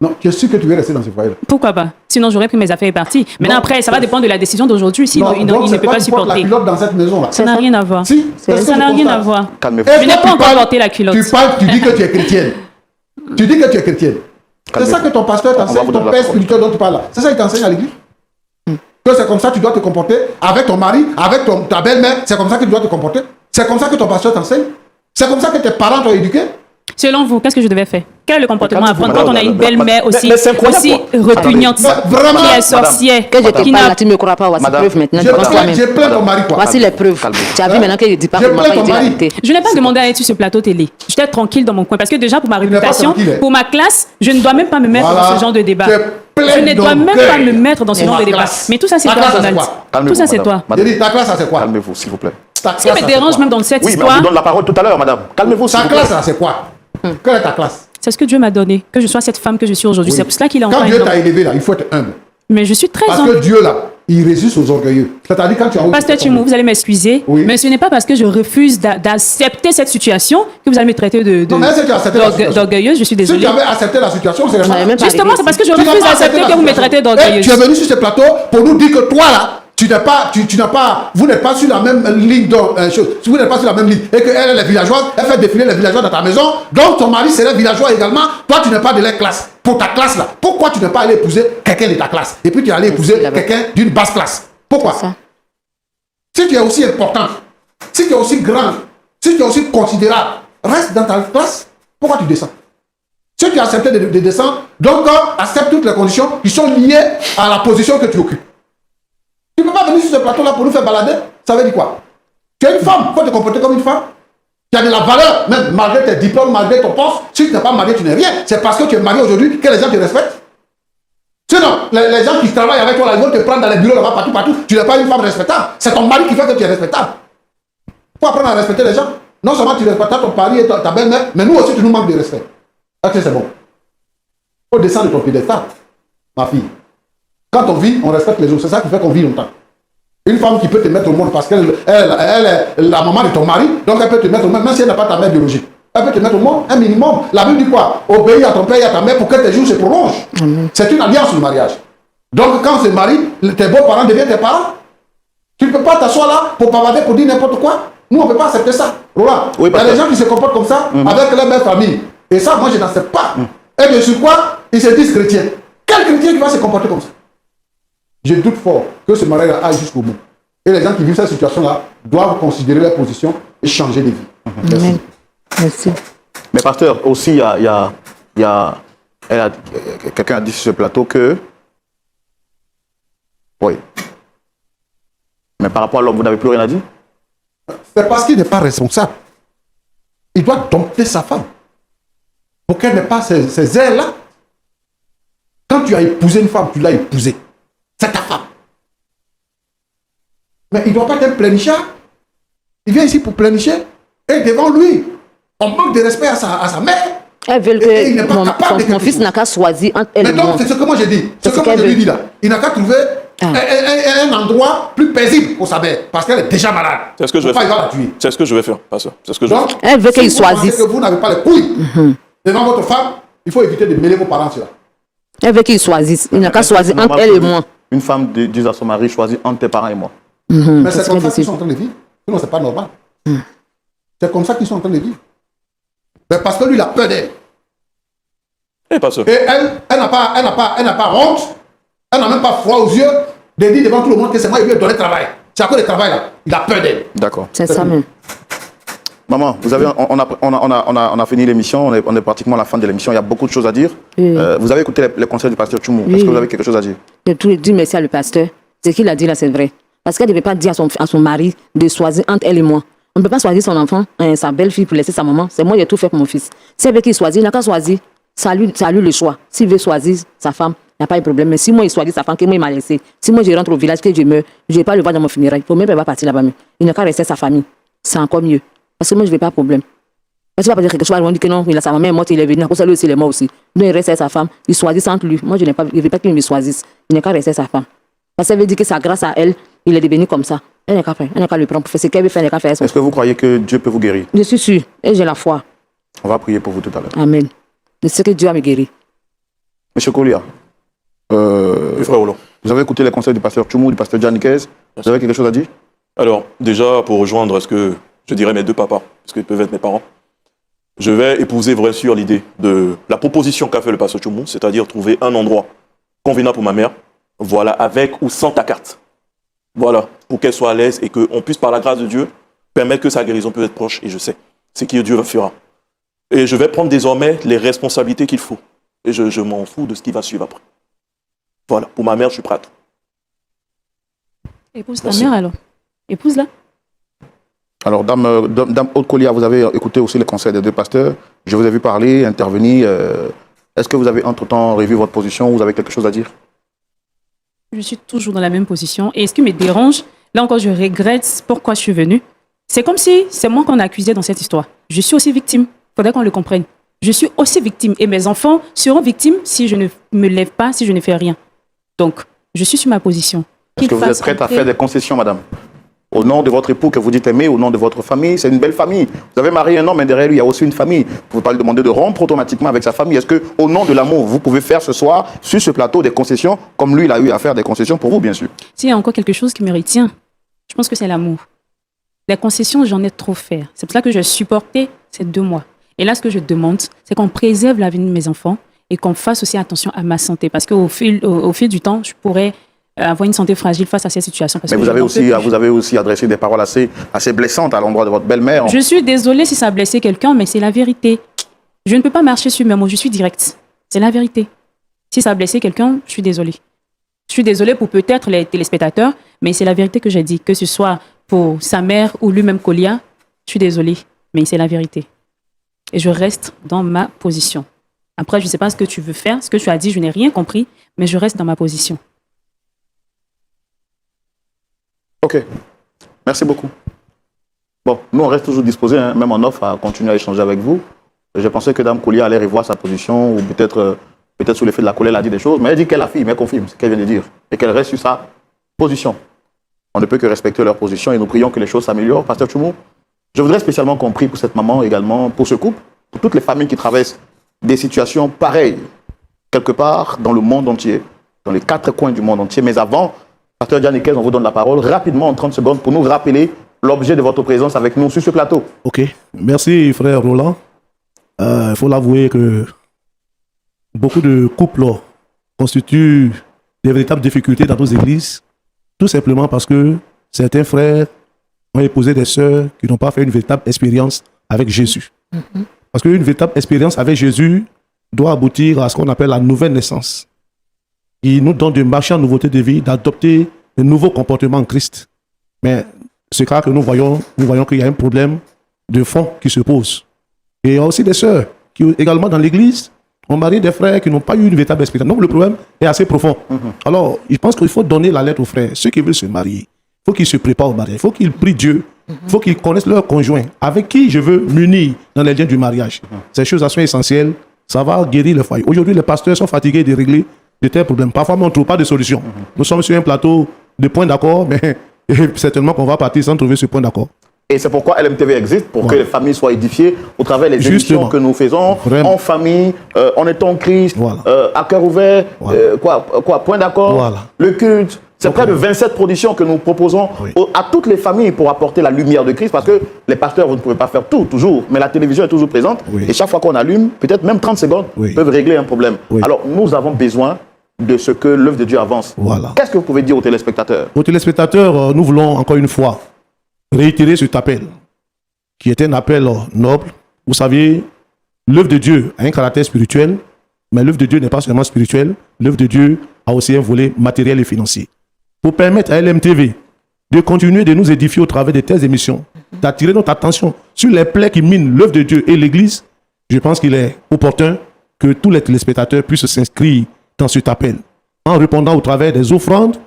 Non, tu es sûr que tu veux rester dans ce foyer-là? Pourquoi pas? Sinon, j'aurais pris mes affaires et parti. Maintenant, Non. après, ça va dépendre de la décision d'aujourd'hui. Sinon, Non, il donc ne c'est peut toi pas qui portes la supporter. culotte dans cette maison-là. Ça n'a rien à voir. Si, c'est ce que Ça je n'a rien à constate. voir. calmez-vous. Et Je n'ai toi, pas tu encore parles- porté la culotte. Tu parles, tu dis que tu es chrétienne. Tu dis que tu es chrétienne. C'est Calmez-vous. ça que ton pasteur On va t'enseigne, vous ton donner la père parole. spirituel dont tu parles là. C'est ça qu'il t'enseigne à l'église. Que c'est comme ça que tu dois te comporter avec ton mari, avec ta belle-mère. C'est comme ça que tu dois te comporter. C'est comme ça que ton pasteur t'enseigne. C'est comme ça que tes parents t'ont éduqué. Selon vous, qu'est-ce que je devais faire? Quel est le comportement à prendre quand on a une Madame, belle-mère aussi, mais c'est incroyable, aussi quoi. repugnante, Attendez. Vraiment, qui est sorcière, Que je te qui parle n'a là, tu ne me crois pas. Voici Madame, preuve maintenant. J'ai Tu penses plaint toi-même. j'ai plaint ton mari quoi. Voici les preuves. Calmez-vous. Tu as vu maintenant qu'il ne dit pas J'ai que m'a plaint pas ton dit la mari. vérité. Je n'ai pas demandé à être sur ce plateau télé. J'étais tranquille dans mon coin parce que déjà pour ma n'es pas réputation, tranquille, hein. pour ma classe, je ne dois même pas me mettre Voilà. dans ce genre de débat. Tu es pleine Je ne dois même d'orgueil. pas me mettre dans ce Et genre ma de débat. classe. Mais tout ça, c'est Ta toi, classe, c'est Donald. quoi? Tout ça, c'est madame. toi. Madame. J'ai dit, ta classe, ça c'est quoi? Calmez-vous, s'il vous plaît. Ta Ce qui me ça, c'est dérange quoi? même dans cette Oui, mais on histoire, vous donne la parole tout à l'heure, madame. Calmez-vous, s'il Ta vous plaît. classe, ça c'est quoi? Quelle est ta classe? c'est ce que Dieu m'a donné, que je sois cette femme que je suis aujourd'hui. Oui. C'est pour cela qu'il est en Quand train Dieu de... t'a élevé là, il faut être humble. Mais je suis très Parce humble. que Dieu là, il résiste aux orgueilleux. C'est-à-dire quand tu as Pasteur Chimou, vous allez m'excuser, Oui. mais ce n'est pas parce que je refuse d'accepter cette situation que vous allez me traiter Non, mais est-ce que tu as accepté la situation? d'orgueilleuse. Je suis Si désolée. tu avais accepté la situation, c'est n'avais même pas Justement, arrivé c'est parce ici. que je Tu n'as refuse pas accepté d'accepter la que vous me situation. traitez Et d'orgueilleuse. tu es venu sur ce plateau pour nous dire que toi là, tu n'as pas, vous n'êtes pas sur la même ligne vous n'êtes pas sur la même ligne et qu'elle est villageoise, elle fait défiler les villageois dans ta maison, donc ton mari serait villageois également, toi tu n'es pas de leur classe. Pour ta classe là, pourquoi tu n'es pas allé épouser quelqu'un de ta classe et puis tu es allé épouser il avait- quelqu'un d'une basse classe? Pourquoi? Ça. Si tu es aussi important, si tu es aussi grand, si tu es aussi considérable, reste dans ta classe. Pourquoi tu descends? Si tu as accepté de descendre, donc accepte toutes les conditions qui sont liées à la position que tu occupes. Tu ne peux pas venir sur ce plateau-là pour nous faire balader. Ça veut dire quoi? Tu es une femme, il faut te comporter comme une femme. Tu as de la valeur, même malgré tes diplômes, malgré ton poste. Si tu n'es pas marié, tu n'es rien. C'est parce que tu es marié aujourd'hui que les gens te respectent. Sinon, les gens qui travaillent avec toi, là, ils vont te prendre dans les bureaux là-bas, partout. Tu n'es pas une femme respectable. C'est ton mari qui fait que tu es respectable. Il faut apprendre à respecter les gens. Non seulement tu respectes ton mari et ta belle-mère, mais nous aussi, tu nous manques de respect. Ok, c'est bon. Il faut descendre de ton piédestal, ma fille. Quand on vit, on respecte les autres. C'est ça qui fait qu'on vit longtemps. Une femme qui peut te mettre au monde parce qu'elle est la maman de ton mari, donc elle peut te mettre au monde, même si elle n'a pas ta mère biologique. Elle peut te mettre au monde un minimum. La Bible dit quoi? Obéis à ton père et à ta mère pour que tes jours se prolongent. C'est une alliance, le mariage. Donc quand c'est mari, tes beaux-parents deviennent tes parents. Tu ne peux pas t'asseoir là pour bavarder, pour dire n'importe quoi. Nous, on ne peut pas accepter ça. Roland, Oui, il y a des gens qui se comportent comme ça avec leur belle famille. Et ça, moi, je n'accepte pas. Et de sur quoi ils se disent chrétiens. Quel chrétien qui va se comporter comme ça? Je doute fort que ce mariage aille jusqu'au bout. Et les gens qui vivent cette situation-là doivent considérer leur position et changer de vie. Merci. Merci. Mais pasteur, aussi, quelqu'un a dit sur ce plateau que... Oui. Mais par rapport à l'homme, vous n'avez plus rien à dire? C'est parce qu'il n'est pas responsable. Il doit dompter sa femme. Pour qu'elle n'ait pas ces ailes-là. Quand tu as épousé une femme, tu l'as épousée. C'est ta femme. Mais il ne doit pas être un pleinichard. Il vient ici pour pleinicher. Et devant lui, on manque de respect à sa mère. Elles veulent Et il n'est pas que capable de mon fils n'a qu'à choisir entre elle Mais et moi. donc, c'est ce que moi j'ai dit. C'est C'est ce ce que moi je qu'elle lui veut. dis là. Il n'a qu'à trouver un endroit plus paisible pour sa mère. Parce qu'elle est déjà malade. C'est ce que je vais Faut pas, il va la faire. tuer. C'est ce que je vais faire, pasteur. C'est ce que je vais faire. Donc, Elle veut qu'il si vous pensez choisisse. que vous n'avez pas les couilles devant votre femme, il faut éviter de mêler vos parents sur là. Elle veut qu'il choisisse. Il n'a qu'à Est-ce que choisir c'est entre normal elle et que moi. Une femme dise à son mari, choisis entre tes parents et moi. Mais c'est c'est comme très ça qu'ils possible. sont en train de vivre. Sinon, c'est pas normal. C'est comme ça qu'ils sont en train de vivre. Mais parce que lui, il a peur d'elle. Eh, pasteur. Et elle n'a pas honte. Elle n'a même pas froid aux yeux de dire devant tout le monde que c'est moi qui lui ai donné le travail. C'est à cause du travail là. Il a peur d'elle. D'accord. C'est ça même. Maman, vous avez, on a fini l'émission, on est pratiquement à la fin de l'émission, il y a beaucoup de choses à dire. Oui. Vous avez écouté les conseils du pasteur Tchoumou. Oui. Est-ce que vous avez quelque chose à dire? J'ai tout dit merci à le pasteur. Ce qu'il a dit là, c'est vrai. Parce qu'elle ne devait pas dire à son mari de choisir entre elle et moi. On ne peut pas choisir son enfant, sa belle-fille pour laisser sa maman. C'est moi qui ai tout fait pour mon fils. Si elle veut qu'il choisisse, il n'a qu'à choisir. C'est à lui le choix. S'il veut choisir sa femme, il n'y a pas de problème. Mais si moi, il choisit sa femme, que moi, il m'a laissé. Si moi, je rentre au village, que je meurs, je ne vais pas le voir dans mon funérail. Il faut même pas partir là-bas. Il n'a qu'à rester sa famille. C'est encore mieux. Parce que moi, je ne veux pas de problème. Parce que tu vas pas dire quelque chose, on dit que non, il a sa maman est morte, il est venu. Pour ça, lui aussi, il est mort aussi. Donc, il reste avec sa femme. Il choisit entre lui. Moi, je ne veux pas qu'il me choisisse. Il n'a qu'à rester sa femme. Parce que ça veut dire que c'est grâce à elle, il est devenu comme ça. Elle n'a qu'à faire. Elle n'a qu'à le prendre pour faire ce qu'elle veut faire. Elle n'a qu'à faire. Est-ce que vous croyez que Dieu peut vous guérir? Je suis sûre. Et j'ai la foi. On va prier pour vous tout à l'heure. Amen. Je sais que Dieu a me guéri. Monsieur Kolia, Oui, frère Roland. vous avez écouté les conseils du pasteur Tchoumou, du pasteur Janikez. Vous avez quelque chose à dire? Alors, déjà, pour rejoindre ce que je dirais mes deux papas, parce qu'ils peuvent être mes parents, je vais épouser bien sûr l'idée de la proposition qu'a fait le pasteur Tchoumou, c'est-à-dire trouver un endroit convenable pour ma mère, voilà, avec ou sans ta carte. Voilà, pour qu'elle soit à l'aise et qu'on puisse, par la grâce de Dieu, permettre que sa guérison peut être proche, et je sais, c'est qui Dieu fera. Et je vais prendre désormais les responsabilités qu'il faut. Et je m'en fous de ce qui va suivre après. Voilà, pour ma mère, je suis prêt à tout. Épouse ta Merci. mère alors. Épouse-la. Alors, Dame Haute Kolia, vous avez écouté aussi les conseils des deux pasteurs. Je vous ai vu parler, intervenir. Est-ce que vous avez entre-temps revu votre position? Vous avez quelque chose à dire? Je suis toujours dans la même position. Et ce qui me dérange, là encore, je regrette pourquoi je suis venue. C'est comme si c'est moi qu'on accusait dans cette histoire. Je suis aussi victime. Il faudrait qu'on le comprenne. Je suis aussi victime. Et mes enfants seront victimes si je ne me lève pas, si je ne fais rien. Donc, je suis sur ma position. Est-ce que vous êtes fasse prête à entrer- faire des concessions, madame? Au nom de votre époux que vous dites aimer, au nom de votre famille, c'est une belle famille. Vous avez marié un homme, mais derrière lui, il y a aussi une famille. Vous ne pouvez pas lui demander de rompre automatiquement avec sa famille. Est-ce que, au nom de l'amour, vous pouvez faire ce soir, sur ce plateau, des concessions, comme lui, il a eu à faire des concessions pour vous, bien sûr? S'il y a encore quelque chose qui me retient, je pense que c'est l'amour. Les concessions, j'en ai trop fait. C'est pour ça que je supportais ces 2 mois. Et là, ce que je demande, c'est qu'on préserve la vie de mes enfants et qu'on fasse aussi attention à ma santé. Parce qu'au fil du temps, je pourrais avoir une santé fragile face à ces situations. Parce Mais que vous je avez, n'en aussi, peux plus. vous avez aussi adressé des paroles assez blessantes à l'endroit de votre belle-mère. Je suis désolée si ça a blessé quelqu'un, mais c'est la vérité. Je ne peux pas marcher sur mes mots, je suis directe. C'est la vérité. Si ça a blessé quelqu'un, je suis désolée. Je suis désolée pour peut-être les téléspectateurs, mais c'est la vérité que j'ai dit. Que ce soit pour sa mère ou lui-même Kolia, je suis désolée, mais c'est la vérité. Et je reste dans ma position. Après, je ne sais pas ce que tu veux faire, ce que tu as dit, je n'ai rien compris, mais je reste dans ma position. Ok, merci beaucoup. Bon, nous on reste toujours disposés, hein, même en offre, à continuer à échanger avec vous. Je pensais que Dame Koulia allait revoir sa position, ou peut-être sous l'effet de la colère, elle a dit des choses, mais elle dit qu'elle affirme, elle confirme ce qu'elle vient de dire, et qu'elle reste sur sa position. On ne peut que respecter leur position et nous prions que les choses s'améliorent. Pasteur Tchoumou, je voudrais spécialement compris pour cette maman également, pour ce couple, pour toutes les familles qui traversent des situations pareilles, quelque part dans le monde entier, dans les 4 coins du monde entier. Mais avant, Pasteur Dianiquez, on vous donne la parole rapidement en 30 secondes pour nous rappeler l'objet de votre présence avec nous sur ce plateau. Ok, merci frère Roland. Il faut l'avouer que beaucoup de couples constituent des véritables difficultés dans nos églises, tout simplement parce que certains frères ont épousé des sœurs qui n'ont pas fait une véritable expérience avec Jésus. Parce qu'une véritable expérience avec Jésus doit aboutir à ce qu'on appelle la nouvelle naissance. Il nous donne de marcher en nouveauté de vie, d'adopter de nouveaux comportements en Christ. Mais c'est clair que nous voyons qu'il y a un problème de fond qui se pose. Et il y a aussi des sœurs qui, également dans l'église, ont marié des frères qui n'ont pas eu une véritable expérience. Donc le problème est assez profond. Alors, je pense qu'il faut donner la lettre aux frères. Ceux qui veulent se marier, il faut qu'ils se préparent au mariage. Il faut qu'ils prient Dieu. Il faut qu'ils connaissent leur conjoint. Avec qui je veux m'unir dans les liens du mariage. Ces choses sont essentielles. Ça va guérir le foyer. Aujourd'hui, les pasteurs sont fatigués de régler de tels problèmes. Parfois, on ne trouve pas de solution. Nous sommes sur un plateau de points d'accord, mais certainement qu'on va partir sans trouver ce point d'accord. Et c'est pourquoi LMTV existe, pour que les familles soient édifiées au travers des émissions que nous faisons, Vraiment. en famille, en étant en Christ, Voilà. à cœur ouvert, Voilà. point d'accord, Voilà. le culte. C'est près de 27 productions que nous proposons à toutes les familles pour apporter la lumière de Christ, parce que les pasteurs, vous ne pouvez pas faire tout, toujours, mais la télévision est toujours présente, et chaque fois qu'on allume, peut-être même 30 secondes, peuvent régler un problème. Alors, nous avons besoin de ce que l'œuvre de Dieu avance. Voilà. Qu'est-ce que vous pouvez dire aux téléspectateurs? Aux téléspectateurs, nous voulons encore une fois réitérer cet appel, qui est un appel noble. Vous savez, l'œuvre de Dieu a un caractère spirituel, mais l'œuvre de Dieu n'est pas seulement spirituelle, l'œuvre de Dieu a aussi un volet matériel et financier. Pour permettre à LMTV de continuer de nous édifier au travers de telles émissions, d'attirer notre attention sur les plaies qui minent l'œuvre de Dieu et l'Église, je pense qu'il est opportun que tous les téléspectateurs puissent s'inscrire dans cet appel, en répondant au travers des offrandes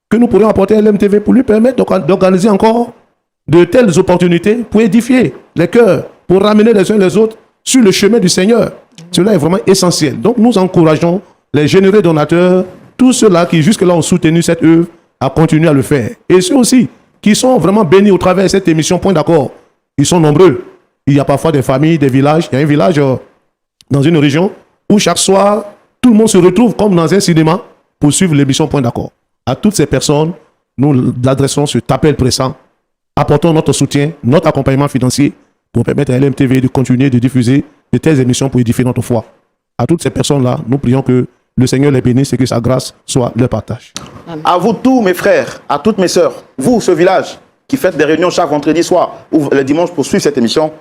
que nous pourrions apporter à LMTV pour lui permettre d'organiser encore de telles opportunités pour édifier les cœurs, pour ramener les uns les autres sur le chemin du Seigneur. Cela est vraiment essentiel. Donc nous encourageons les généreux donateurs, tous ceux-là qui jusque-là ont soutenu cette œuvre, à continuer à le faire. Et ceux aussi qui sont vraiment bénis au travers de cette émission, point d'accord, ils sont nombreux. Il y a parfois des familles, des villages. Il y a un village dans une région où chaque soir, tout le monde se retrouve comme dans un cinéma pour suivre l'émission point d'accord. À toutes ces personnes, nous adressons cet appel pressant. Apportons notre soutien, notre accompagnement financier pour permettre à LMTV de continuer de diffuser de telles émissions pour édifier notre foi. À toutes ces personnes-là, nous prions que le Seigneur les bénisse et que sa grâce soit leur partage. À vous tous, mes frères, à toutes mes sœurs, vous, ce village, qui faites des réunions chaque vendredi soir ou le dimanche pour suivre cette émission,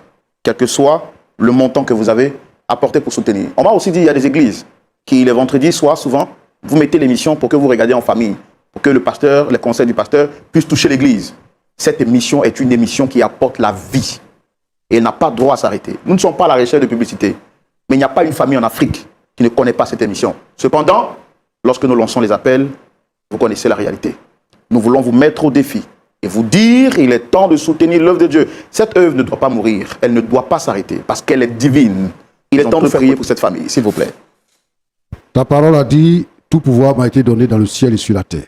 quel que soit le montant que vous avez apporté pour soutenir. On m'a aussi dit qu'il y a des églises qui, les vendredis soirs, souvent, vous mettez l'émission pour que vous regardiez en famille, pour que le pasteur, les conseils du pasteur puissent toucher l'église. Cette émission est une émission qui apporte la vie et elle n'a pas droit à s'arrêter. Nous ne sommes pas à la recherche de publicité, mais il n'y a pas une famille en Afrique qui ne connaît pas cette émission. Cependant, lorsque nous lançons les appels, vous connaissez la réalité. Nous voulons vous mettre au défi et vous dire il est temps de soutenir l'œuvre de Dieu. Cette œuvre ne doit pas mourir, elle ne doit pas s'arrêter parce qu'elle est divine. Il est temps de prier pour cette famille, s'il vous plaît. Ta parole a dit, tout pouvoir m'a été donné dans le ciel et sur la terre.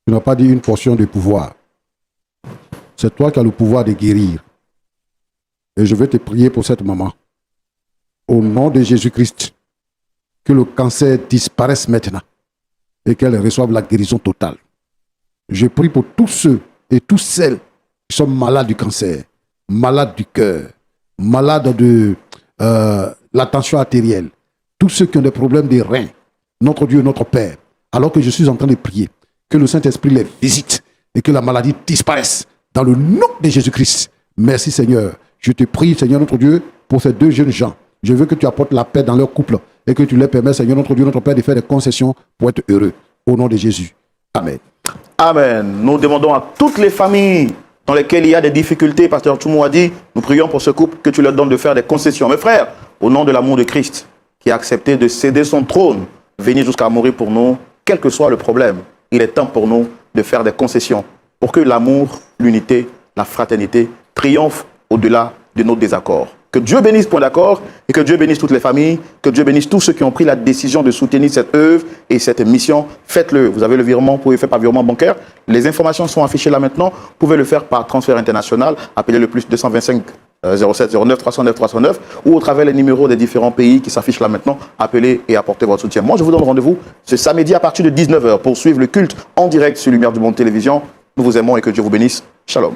Tu n'as pas dit une portion de pouvoir. C'est toi qui as le pouvoir de guérir. Et je vais te prier pour cette maman. Au nom de Jésus-Christ, que le cancer disparaisse maintenant et qu'elle reçoive la guérison totale. Je prie pour tous ceux et toutes celles qui sont malades du cancer, malades du cœur, malades de la tension artérielle, tous ceux qui ont des problèmes des reins, notre Dieu, notre Père, alors que je suis en train de prier, que le Saint-Esprit les visite et que la maladie disparaisse dans le nom de Jésus-Christ. Merci Seigneur. Je te prie, Seigneur notre Dieu, pour ces deux jeunes gens. Je veux que tu apportes la paix dans leur couple et que tu leur permets, Seigneur notre Dieu, notre Père, de faire des concessions pour être heureux. Au nom de Jésus. Amen. Amen. Nous demandons à toutes les familles dans lesquelles il y a des difficultés, Pasteur Tchoumou a dit, nous prions pour ce couple, que tu leur donnes de faire des concessions. Mes frères, au nom de l'amour de Christ, qui a accepté de céder son trône, venir jusqu'à mourir pour nous, quel que soit le problème. Il est temps pour nous de faire des concessions pour que l'amour, l'unité, la fraternité triomphent au-delà de nos désaccords. Que Dieu bénisse Point d'accord et que Dieu bénisse toutes les familles, que Dieu bénisse tous ceux qui ont pris la décision de soutenir cette œuvre et cette mission. Faites-le. Vous avez le virement, vous pouvez faire par virement bancaire. Les informations sont affichées là maintenant. Vous pouvez le faire par transfert international. Appelez le plus 225 07 09 309 309 ou au travers les numéros des différents pays qui s'affichent là maintenant. Appelez et apportez votre soutien. Moi, je vous donne rendez-vous ce samedi à partir de 19h pour suivre le culte en direct sur Lumière du Monde Télévision. Nous vous aimons et que Dieu vous bénisse. Shalom.